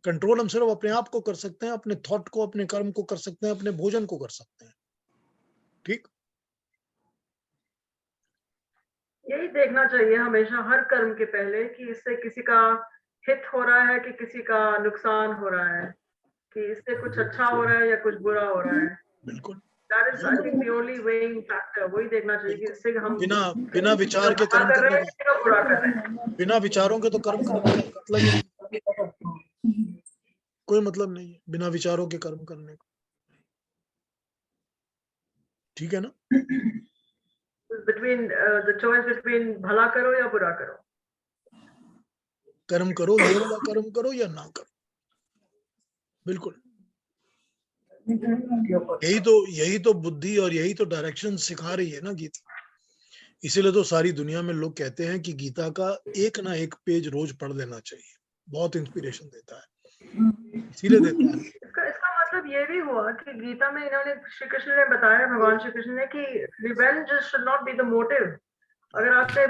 कंट्रोल हम सिर्फ अपने आप को कर सकते हैं, अपने थॉट को, अपने कर्म को कर सकते हैं, अपने भोजन को कर सकते हैं। ठीक, यही देखना चाहिए हमेशा हर कर्म के पहले कि इससे किसी का हित हो रहा है कि किसी का नुकसान हो रहा है, कि इससे कुछ अच्छा हो रहा है या कुछ बुरा हो रहा है। बिल्कुल, That is, I think, the only weighing factor. वही देखना चाहिए कि इससे हम बिना विचार के कर्म कर करने रहे हैं का, या बुरा कर रहे हैं। बिना विचारों के तो कर्म करने का मतलब ही नहीं, कोई मतलब नहीं है बिना विचारों के कर्म करने का, ठीक है ना? Between the choice between भला करो या बुरा करो, कर्म करो, ये वाला कर्म करो या ना करो, बिल्कुल। यही तो बुद्धि और यही तो डायरेक्शन सिखा रही है ना गीता। इसीलिए तो सारी दुनिया में लोग कहते हैं कि गीता का एक ना एक पेज रोज पढ़ लेना चाहिए, बहुत इंस्पिरेशन देता है, इसीलिए देता है। इसका मतलब ये भी हुआ कि गीता में इन्होंने, श्री कृष्ण ने बताया, भगवान श्री कृष्ण ने, कि revenge should not be the motive. अगर आपने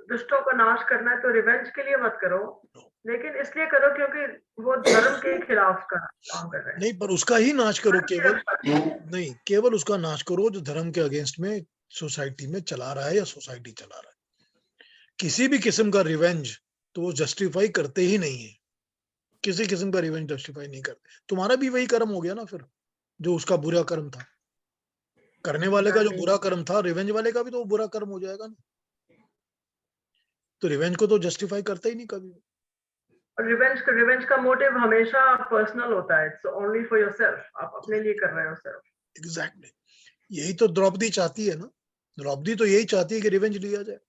दुष्टों का नाश करना है तो रिवेंज के लिए मत करो, लेकिन इसलिए करो क्योंकि वो धर्म के खिलाफ का काम कर रहे हैं। नहीं, पर उसका ही नाश करो, केवल उसका नाश करो जो धर्म के अगेंस्ट में सोसाइटी में चला रहा है या सोसाइटी चला रहा है। किसी भी किस्म का रिवेंज तो वो जस्टिफाई करते ही नहीं है, किसी किस्म का रिवेंज जस्टिफाई नहीं करते। तुम्हारा भी वही कर्म हो गया ना फिर, जो उसका बुरा कर्म था, करने वाले का जो बुरा कर्म था, रिवेंज वाले का भी तो बुरा कर्म हो जाएगा ना। तो रिवेंज को तो जस्टिफाई करते ही नहीं कभी। रिवेंज का मोटिव हमेशा पर्सनल होता है, इट्स ओनली फॉर योरसेल्फ, आप अपने लिए कर रहे हो सिर्फ। एग्जैक्टली, यही तो द्रौपदी चाहती है ना, द्रौपदी तो यही चाहती है कि रिवेंज लिया जाए।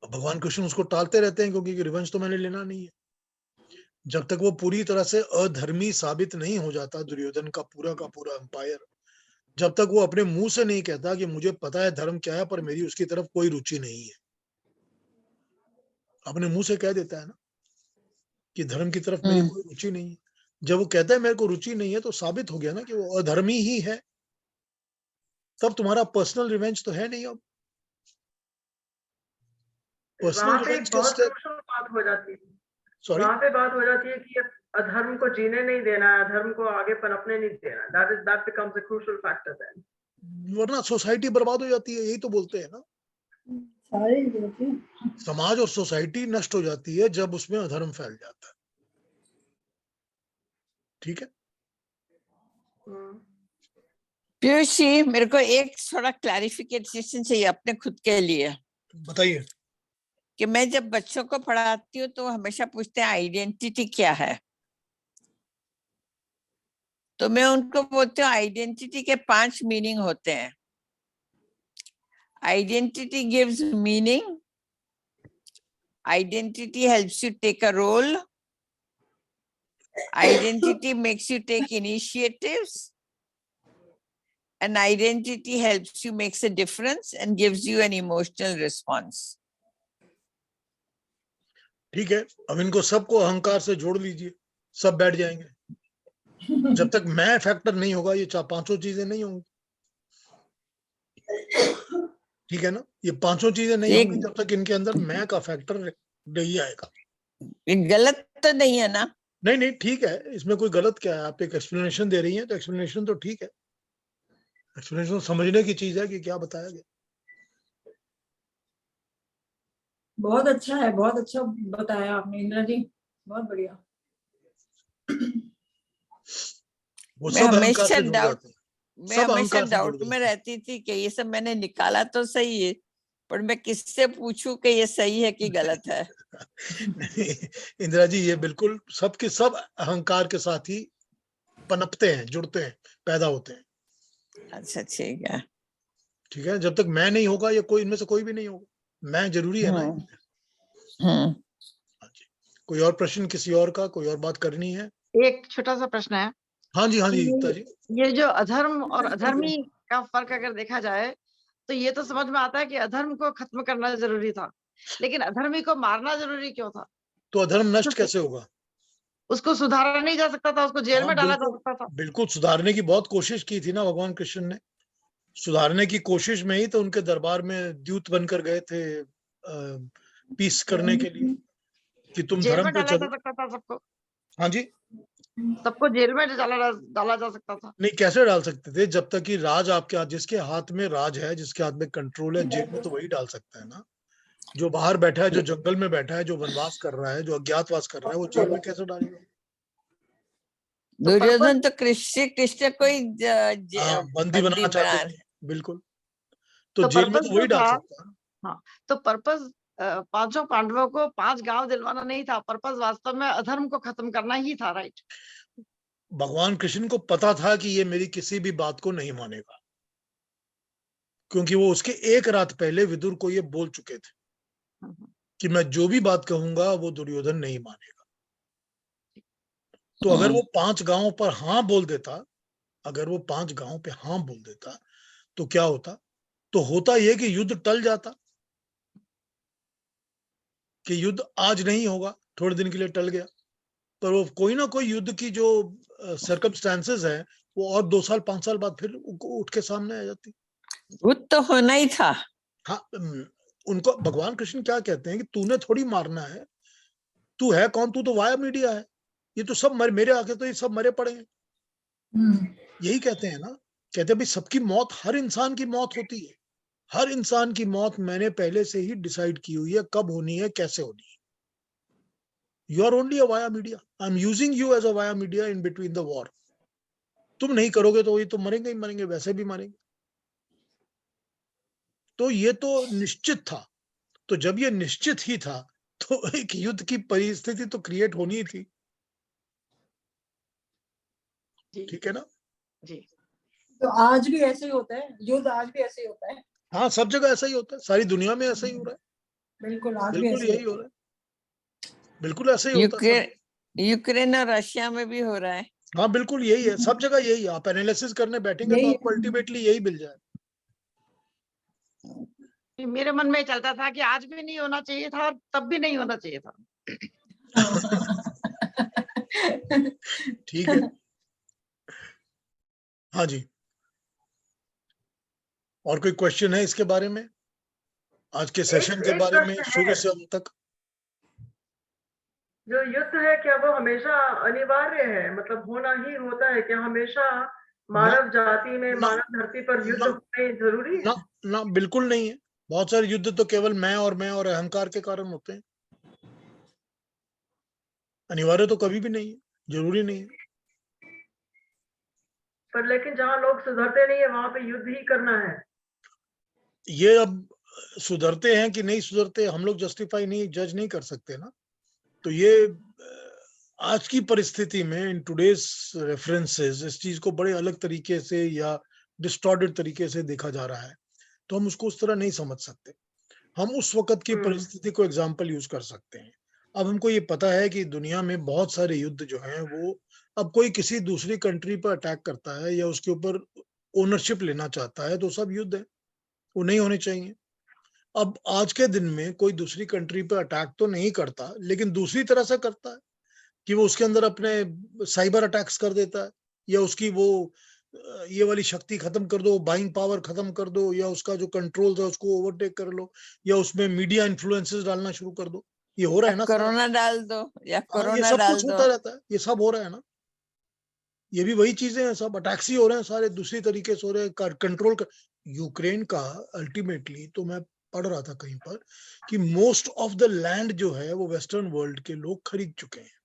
भगवान कृष्ण उसको टालते रहते हैं क्योंकि रिवेंज तो मैंने लेना नहीं है। जब तक वो पूरी तरह से अधर्मी साबित नहीं हो जाता दुर्योधन का पूरा एम्पायर, जब तक वो अपने मुंह से नहीं कहता कि मुझे पता है धर्म क्या है पर मेरी उसकी तरफ कोई रुचि नहीं है, अपने मुंह से कह देता है ना कि धर्म की तरफ मेरी कोई रुचि नहीं है। जब वो कहता है मेरे को रुचि नहीं है तो साबित हो गया ना कि वो अधर्मी ही है। तब तुम्हारा पर्सनल रिवेंज तो है नहीं। अब पर्सनल रिवेंज बात हो जाती है, सॉरी, वहां पे बात हो जाती है कि अधर्म को जीने नहीं देना है, अधर्म को आगे पनपने नहीं देना। that becomes a crucial factor then. वरना सोसाइटी बर्बाद हो जाती है, यही तो बोलते हैं ना, समाज और सोसाइटी नष्ट हो जाती है जब उसमें अधर्म फैल जाता है। ठीक है, पीयूष जी, मेरे को एक थोड़ा क्लैरिफिकेशन चाहिए अपने खुद के लिए। बताइए। कि मैं जब बच्चों को पढ़ाती हूँ तो हमेशा पूछते हैं आइडेंटिटी क्या है, तो मैं उनको बोलती हूँ आइडेंटिटी के 5 मीनिंग होते हैं। Identity gives meaning, identity helps you take a role, identity makes you take initiatives, and identity helps you makes a difference and gives you an emotional response. ठीक है, अब इनको सबको अहंकार से जोड़ लीजिए, सब बैठ जाएंगे। जब तक मैं फैक्टर नहीं होगा ये 5 चीजें नहीं होंगी। ठीक है ना, ये 5 चीजें नहीं होंगी जब तक इनके अंदर मैं का फैक्टर नहीं आएगा। गलत तो नहीं है ना? नहीं, ठीक है, इसमें कोई गलत क्या है? आप एक एक्सप्लेनेशन दे रही हैं तो एक्सप्लेनेशन तो ठीक है, एक्सप्लेनेशन समझने की चीज है कि क्या बताया गया। बहुत अच्छा है, बहुत अच्छा बताया आपने इंदिरा जी, बहुत बढ़िया। वो सब अहंकार से जुड़ जाते हैं। मैं हमेशा डाउट में रहती थी कि ये सब मैंने निकाला तो सही है, पर मैं किससे पूछूं कि ये सही है कि गलत है। इंदिरा जी, ये बिल्कुल सबके सब अहंकार के साथ ही पनपते हैं, जुड़ते हैं, पैदा होते हैं। अच्छा, ठीक है, ठीक है, जब तक मैं नहीं होगा ये कोई, इनमें से कोई भी नहीं होगा, मैं जरूरी है ना। कोई और प्रश्न किसी और का? कोई और बात करनी है? एक छोटा सा प्रश्न है। हाँ जी गीता जी। ये जो अधर्म और अधर्मी का फर्क अगर देखा जाए तो ये तो समझ में आता है कि अधर्म को खत्म करना जरूरी था, लेकिन अधर्मी को मारना जरूरी क्यों था? तो अधर्म नष्ट कैसे होगा? उसको सुधारा नहीं जा सकता था, उसको जेल में डाला जा सकता था। बिल्कुल, सुधारने की बहुत कोशिश की थी ना भगवान कृष्ण ने। सुधारने की कोशिश में ही तो उनके दरबार में दूत बनकर गए थे पीस करने के लिए कि तुम जेल धर्म में पे डाला जा चलो। सकता था सबको। हाँ जी, सबको जेल में डाला जा सकता था। नहीं, कैसे डाल सकते थे? जब तक कि राज आपके हाथ, जिसके हाथ में राज है, जिसके हाथ में कंट्रोल है, जेल में तो वही डाल सकता है ना। जो बाहर बैठा है, जो जंगल में बैठा है, जो वनवास कर रहा है, जो अज्ञातवास कर रहा है, वो जेल में कैसे डालेगा? दुर्योधन तो कृष्ण को ही बंदी बनाना बना चाहते थे, बिल्कुल। तो तो जेल में पर्पस तो वही जो डाल था, सकता है। हाँ, तो पर्पस पांचों पांडवों को 5 गांव दिलवाना नहीं था, पर्पस वास्तव में अधर्म को खत्म करना ही था, राइट? भगवान कृष्ण को पता था कि ये मेरी किसी भी बात को नहीं मानेगा, क्योंकि वो उसके एक रात पहले विदुर को ये बोल चुके थे कि मैं जो भी बात कहूंगा वो दुर्योधन नहीं मानेगा। तो अगर वो 5 गांवों पर हाँ बोल देता, अगर वो 5 गांवों पे हाँ बोल देता तो क्या होता? तो होता ये कि युद्ध टल जाता, कि युद्ध आज नहीं होगा, थोड़े दिन के लिए टल गया, पर वो कोई ना कोई युद्ध की जो सर्कमस्टेंसेस है वो और 2 साल 5 साल बाद फिर उठ के सामने आ जाती। वो तो होना ही था। हाँ, उनको भगवान कृष्ण क्या कहते हैं कि तूने थोड़ी मारना है, तू है कौन? तू तो वाया मीडिया है, ये तो सब मेरे आके तो ये सब मरे पड़े हैं। यही कहते हैं ना, कहते हैं भाई सबकी मौत, हर इंसान की मौत होती है, हर इंसान की मौत मैंने पहले से ही डिसाइड की हुई है, कब होनी है, कैसे होनी है। You are only a via media, I am using you as a via media in between the war. तुम नहीं करोगे तो ये तो मरेंगे ही मरेंगे, वैसे भी मरेंगे। तो ये तो निश्चित था। तो जब ये निश्चित ही था तो एक युद्ध की परिस्थिति तो क्रिएट होनी ही थी, ठीक है ना? जी। तो आज भी ऐसे ही होता है, युद्ध आज भी ऐसे ही होता है। हाँ, सब जगह ऐसा ही होता है, सारी दुनिया में ऐसा ही हो रहा है। बिल्कुल, आज भी बिल्कुल ऐसे यही हो रहा है, बिल्कुल ऐसा ही होता है। यूक्रेन और रशिया में भी हो रहा है। हाँ, बिल्कुल यही है, सब जगह यही है। आप एनालिसिस करने बैठेंगे तो आपको अल्टीमेटली यही मिल जाए। मेरे मन में चलता था कि आज भी नहीं होना चाहिए था और तब भी नहीं होना चाहिए था। ठीक है, हाँ जी। और कोई क्वेश्चन है इसके बारे में, आज के सेशन के बारे में, शुरू से अंत तक? जो युद्ध है क्या वो हमेशा अनिवार्य है, मतलब होना ही होता है क्या? हमेशा मानव जाति में, मानव धरती पर युद्ध होने जरूरी है? ना, बिल्कुल नहीं है। बहुत सारे युद्ध तो केवल मैं और अहंकार के कारण होते हैं। अनिवार्य तो कभी भी नहीं है, जरूरी नहीं है। पर लेकिन जहाँ लोग सुधरते नहीं है वहां पे युद्ध ही करना है। ये अब सुधरते हैं कि नहीं सुधरते हम लोग जस्टिफाई नहीं, जज नहीं कर सकते ना। तो ये आज की परिस्थिति में, इन टुडेज रेफरेंसेस, इस चीज को बड़े अलग तरीके से या डिस्टॉर्टेड तरीके से देखा जा रहा है, तो हम उसको उस तरह नहीं समझ सकते। हम उस वक्त की परिस्थिति को एग्जाम्पल यूज कर सकते हैं। अब हमको ये पता है कि दुनिया में बहुत सारे युद्ध जो हैं वो, अब कोई किसी दूसरी कंट्री पर अटैक करता है या उसके ऊपर ओनरशिप लेना चाहता है तो सब युद्ध है, वो नहीं होने चाहिए। अब आज के दिन में कोई दूसरी कंट्री पर अटैक तो नहीं करता, लेकिन दूसरी तरह से करता है कि वो उसके अंदर अपने साइबर अटैक्स कर देता है, या उसकी वो ये वाली शक्ति खत्म कर दो, बाइंग पावर खत्म कर दो, या उसका जो कंट्रोल है उसको ओवरटेक कर लो, या उसमें मीडिया इन्फ्लुएंसेस डालना शुरू कर दो। ये हो रहा है ना, कोरोना डाल दो या ये कोरोना सब डाल कुछ दो। होता रहता है, ये सब हो रहा है ना। ये भी वही चीजें हैं, सब अटैक्स ही हो रहे हैं, सारे दूसरी तरीके से हो रहे हैं, कंट्रोल कर। यूक्रेन का अल्टीमेटली, तो मैं पढ़ रहा था कहीं पर कि मोस्ट ऑफ द लैंड जो है वो वेस्टर्न वर्ल्ड के लोग खरीद चुके हैं।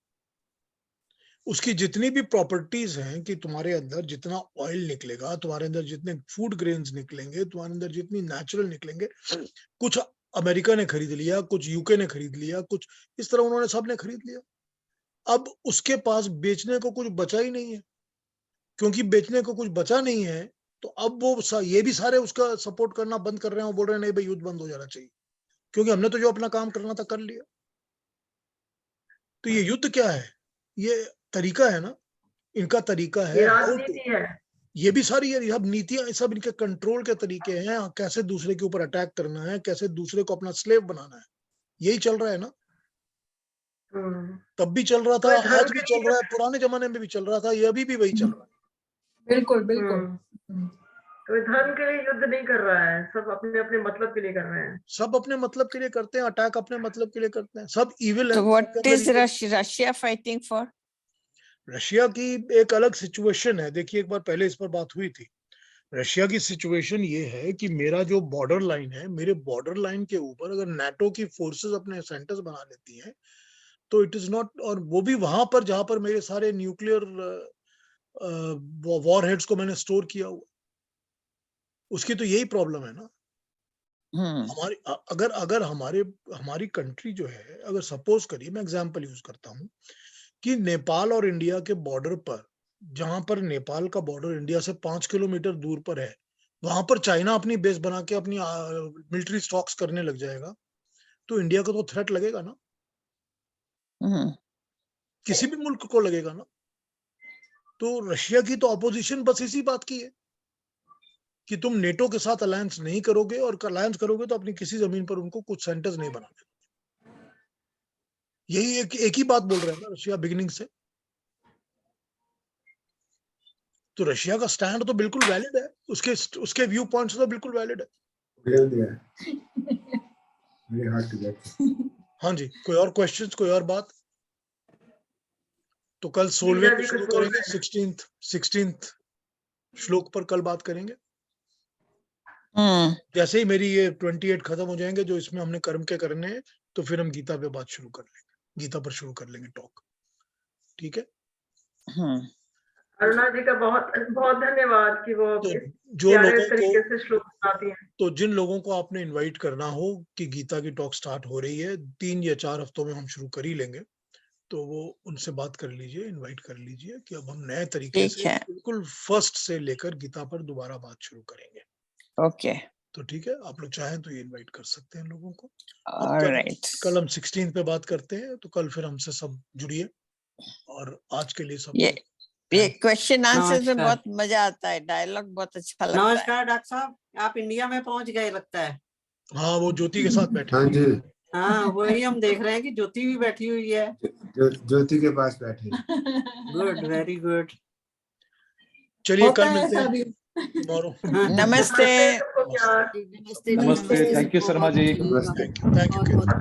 उसकी जितनी भी प्रॉपर्टीज हैं, कि तुम्हारे अंदर जितना ऑयल निकलेगा, तुम्हारे अंदर जितने फूड ग्रेन्स निकलेंगे, तुम्हारे अंदर जितनी नेचुरल निकलेंगे, कुछ अमेरिका ने खरीद लिया, कुछ यूके ने खरीद लिया, कुछ इस तरह उन्होंने सबने खरीद लिया। अब उसके पास बेचने को कुछ बचा ही नहीं है। क्योंकि बेचने को कुछ बचा नहीं है तो अब वो ये भी सारे उसका सपोर्ट करना बंद कर रहे हैं, वो बोल रहे हैं नहीं भाई युद्ध बंद हो जाना चाहिए, क्योंकि हमने तो जो अपना काम करना था कर लिया। तो ये युद्ध क्या है? ये तरीका है ना, इनका तरीका है, ये राजनीति है। ये भी सारी ये सब नीतियां, सब इनके कंट्रोल के तरीके हैं, कैसे दूसरे के ऊपर अटैक करना है, कैसे दूसरे को अपना स्लेव बनाना है, यही चल रहा है ना। तब भी चल रहा था, आज भी चल रहा है, पुराने जमाने में भी चल रहा था, ये अभी भी वही चल रहा है। बिल्कुल बिल्कुल। तो धर्म के लिए युद्ध नहीं कर रहा है, सब अपने अपने मतलब के लिए कर रहे हैं। सब अपने मतलब के लिए करते हैं, अटैक अपने मतलब के लिए करते हैं, सब इविल है। तो what is Russia fighting for? Russia की एक अलग सिचुएशन है। देखिए, एक बार पहले इस पर बात हुई थी। रशिया की सिचुएशन ये है कि मेरा जो बॉर्डर लाइन है, मेरे बॉर्डर लाइन के ऊपर अगर नाटो की फोर्सेस अपने सेंटर्स बना लेती हैं तो इट इज नॉट, और वो भी वहां पर जहां पर मेरे सारे न्यूक्लियर वॉर हेड्स को मैंने स्टोर किया हुआ। उसकी तो यही प्रॉब्लम है ना। हमारी अगर हमारी कंट्री जो है, अगर सपोज करिए, मैं एग्जांपल यूज करता हूँ कि नेपाल और इंडिया के बॉर्डर पर, जहां पर नेपाल का बॉर्डर इंडिया से 5 किलोमीटर दूर पर है, वहां पर चाइना अपनी बेस बना के अपनी मिलिट्री स्टॉक्स करने लग जाएगा, तो इंडिया को तो थ्रेट लगेगा ना, किसी भी मुल्क को लगेगा ना। तो रशिया की तो अपोजिशन बस इसी बात की है कि तुम नेटो के साथ अलायंस नहीं करोगे, और अलायंस करोगे तो अपनी किसी जमीन पर उनको कुछ सेंटर्स नहीं बनाने। यही एक ही बात बोल रहे हैं ना रशिया बिगिनिंग से। तो रशिया का स्टैंड तो बिल्कुल वैलिड है, उसके व्यू पॉइंट्स तो बिल्कुल वैलिड है। हाँ जी, कोई और क्वेश्चंस, कोई और बात? तो कल 16वें पे शुरू करेंगे, 16th श्लोक पर कल बात करेंगे। जैसे ही मेरी ये 28 खत्म हो जाएंगे जो इसमें हमने कर्म के करने हैं, तो फिर हम गीता पे बात शुरू कर लेंगे, गीता पर शुरू कर लेंगे टॉक। ठीक है। अरुणा जी का बहुत बहुत धन्यवाद कि वो तो इस जो प्यारे लोगों तरीके को से श्लोक सुनाती हैं। तो जिन लोगों को आपने इनवाइट करना हो कि गीता की टॉक स्टार्ट हो रही है, 3 या 4 हफ्तों में हम शुरू कर ही लेंगे, तो वो उनसे बात कर लीजिए, इनवाइट कर लीजिए कि अब हम नए तरीके से बिल्कुल फर्स्ट से लेकर गीता पर दोबारा बात शुरू करेंगे। ओके, तो ठीक है, आप लोग चाहें तो ये इनवाइट कर सकते हैं लोगों को। ऑलराइट, कल हम 16 पे बात करते हैं, तो कल फिर हमसे सब जुड़िए। और आज के लिए सब ये क्वेश्चन आंसर में बहुत मजा आता है, डायलॉग बहुत अच्छा लगता है। नमस्कार डॉक्टर साहब, आप इंडिया में पहुंच गए लगता है। हाँ, वो ज्योति के साथ बैठे। हाँ जी, हाँ वही हम देख रहे हैं कि ज्योति भी बैठी हुई है। ज्योति के पास बैठे। Good, very good. चलिए कल मिलते हैं tomorrow। नमस्ते। नमस्ते, नमस्ते, thank you Sharma ji. Thank you.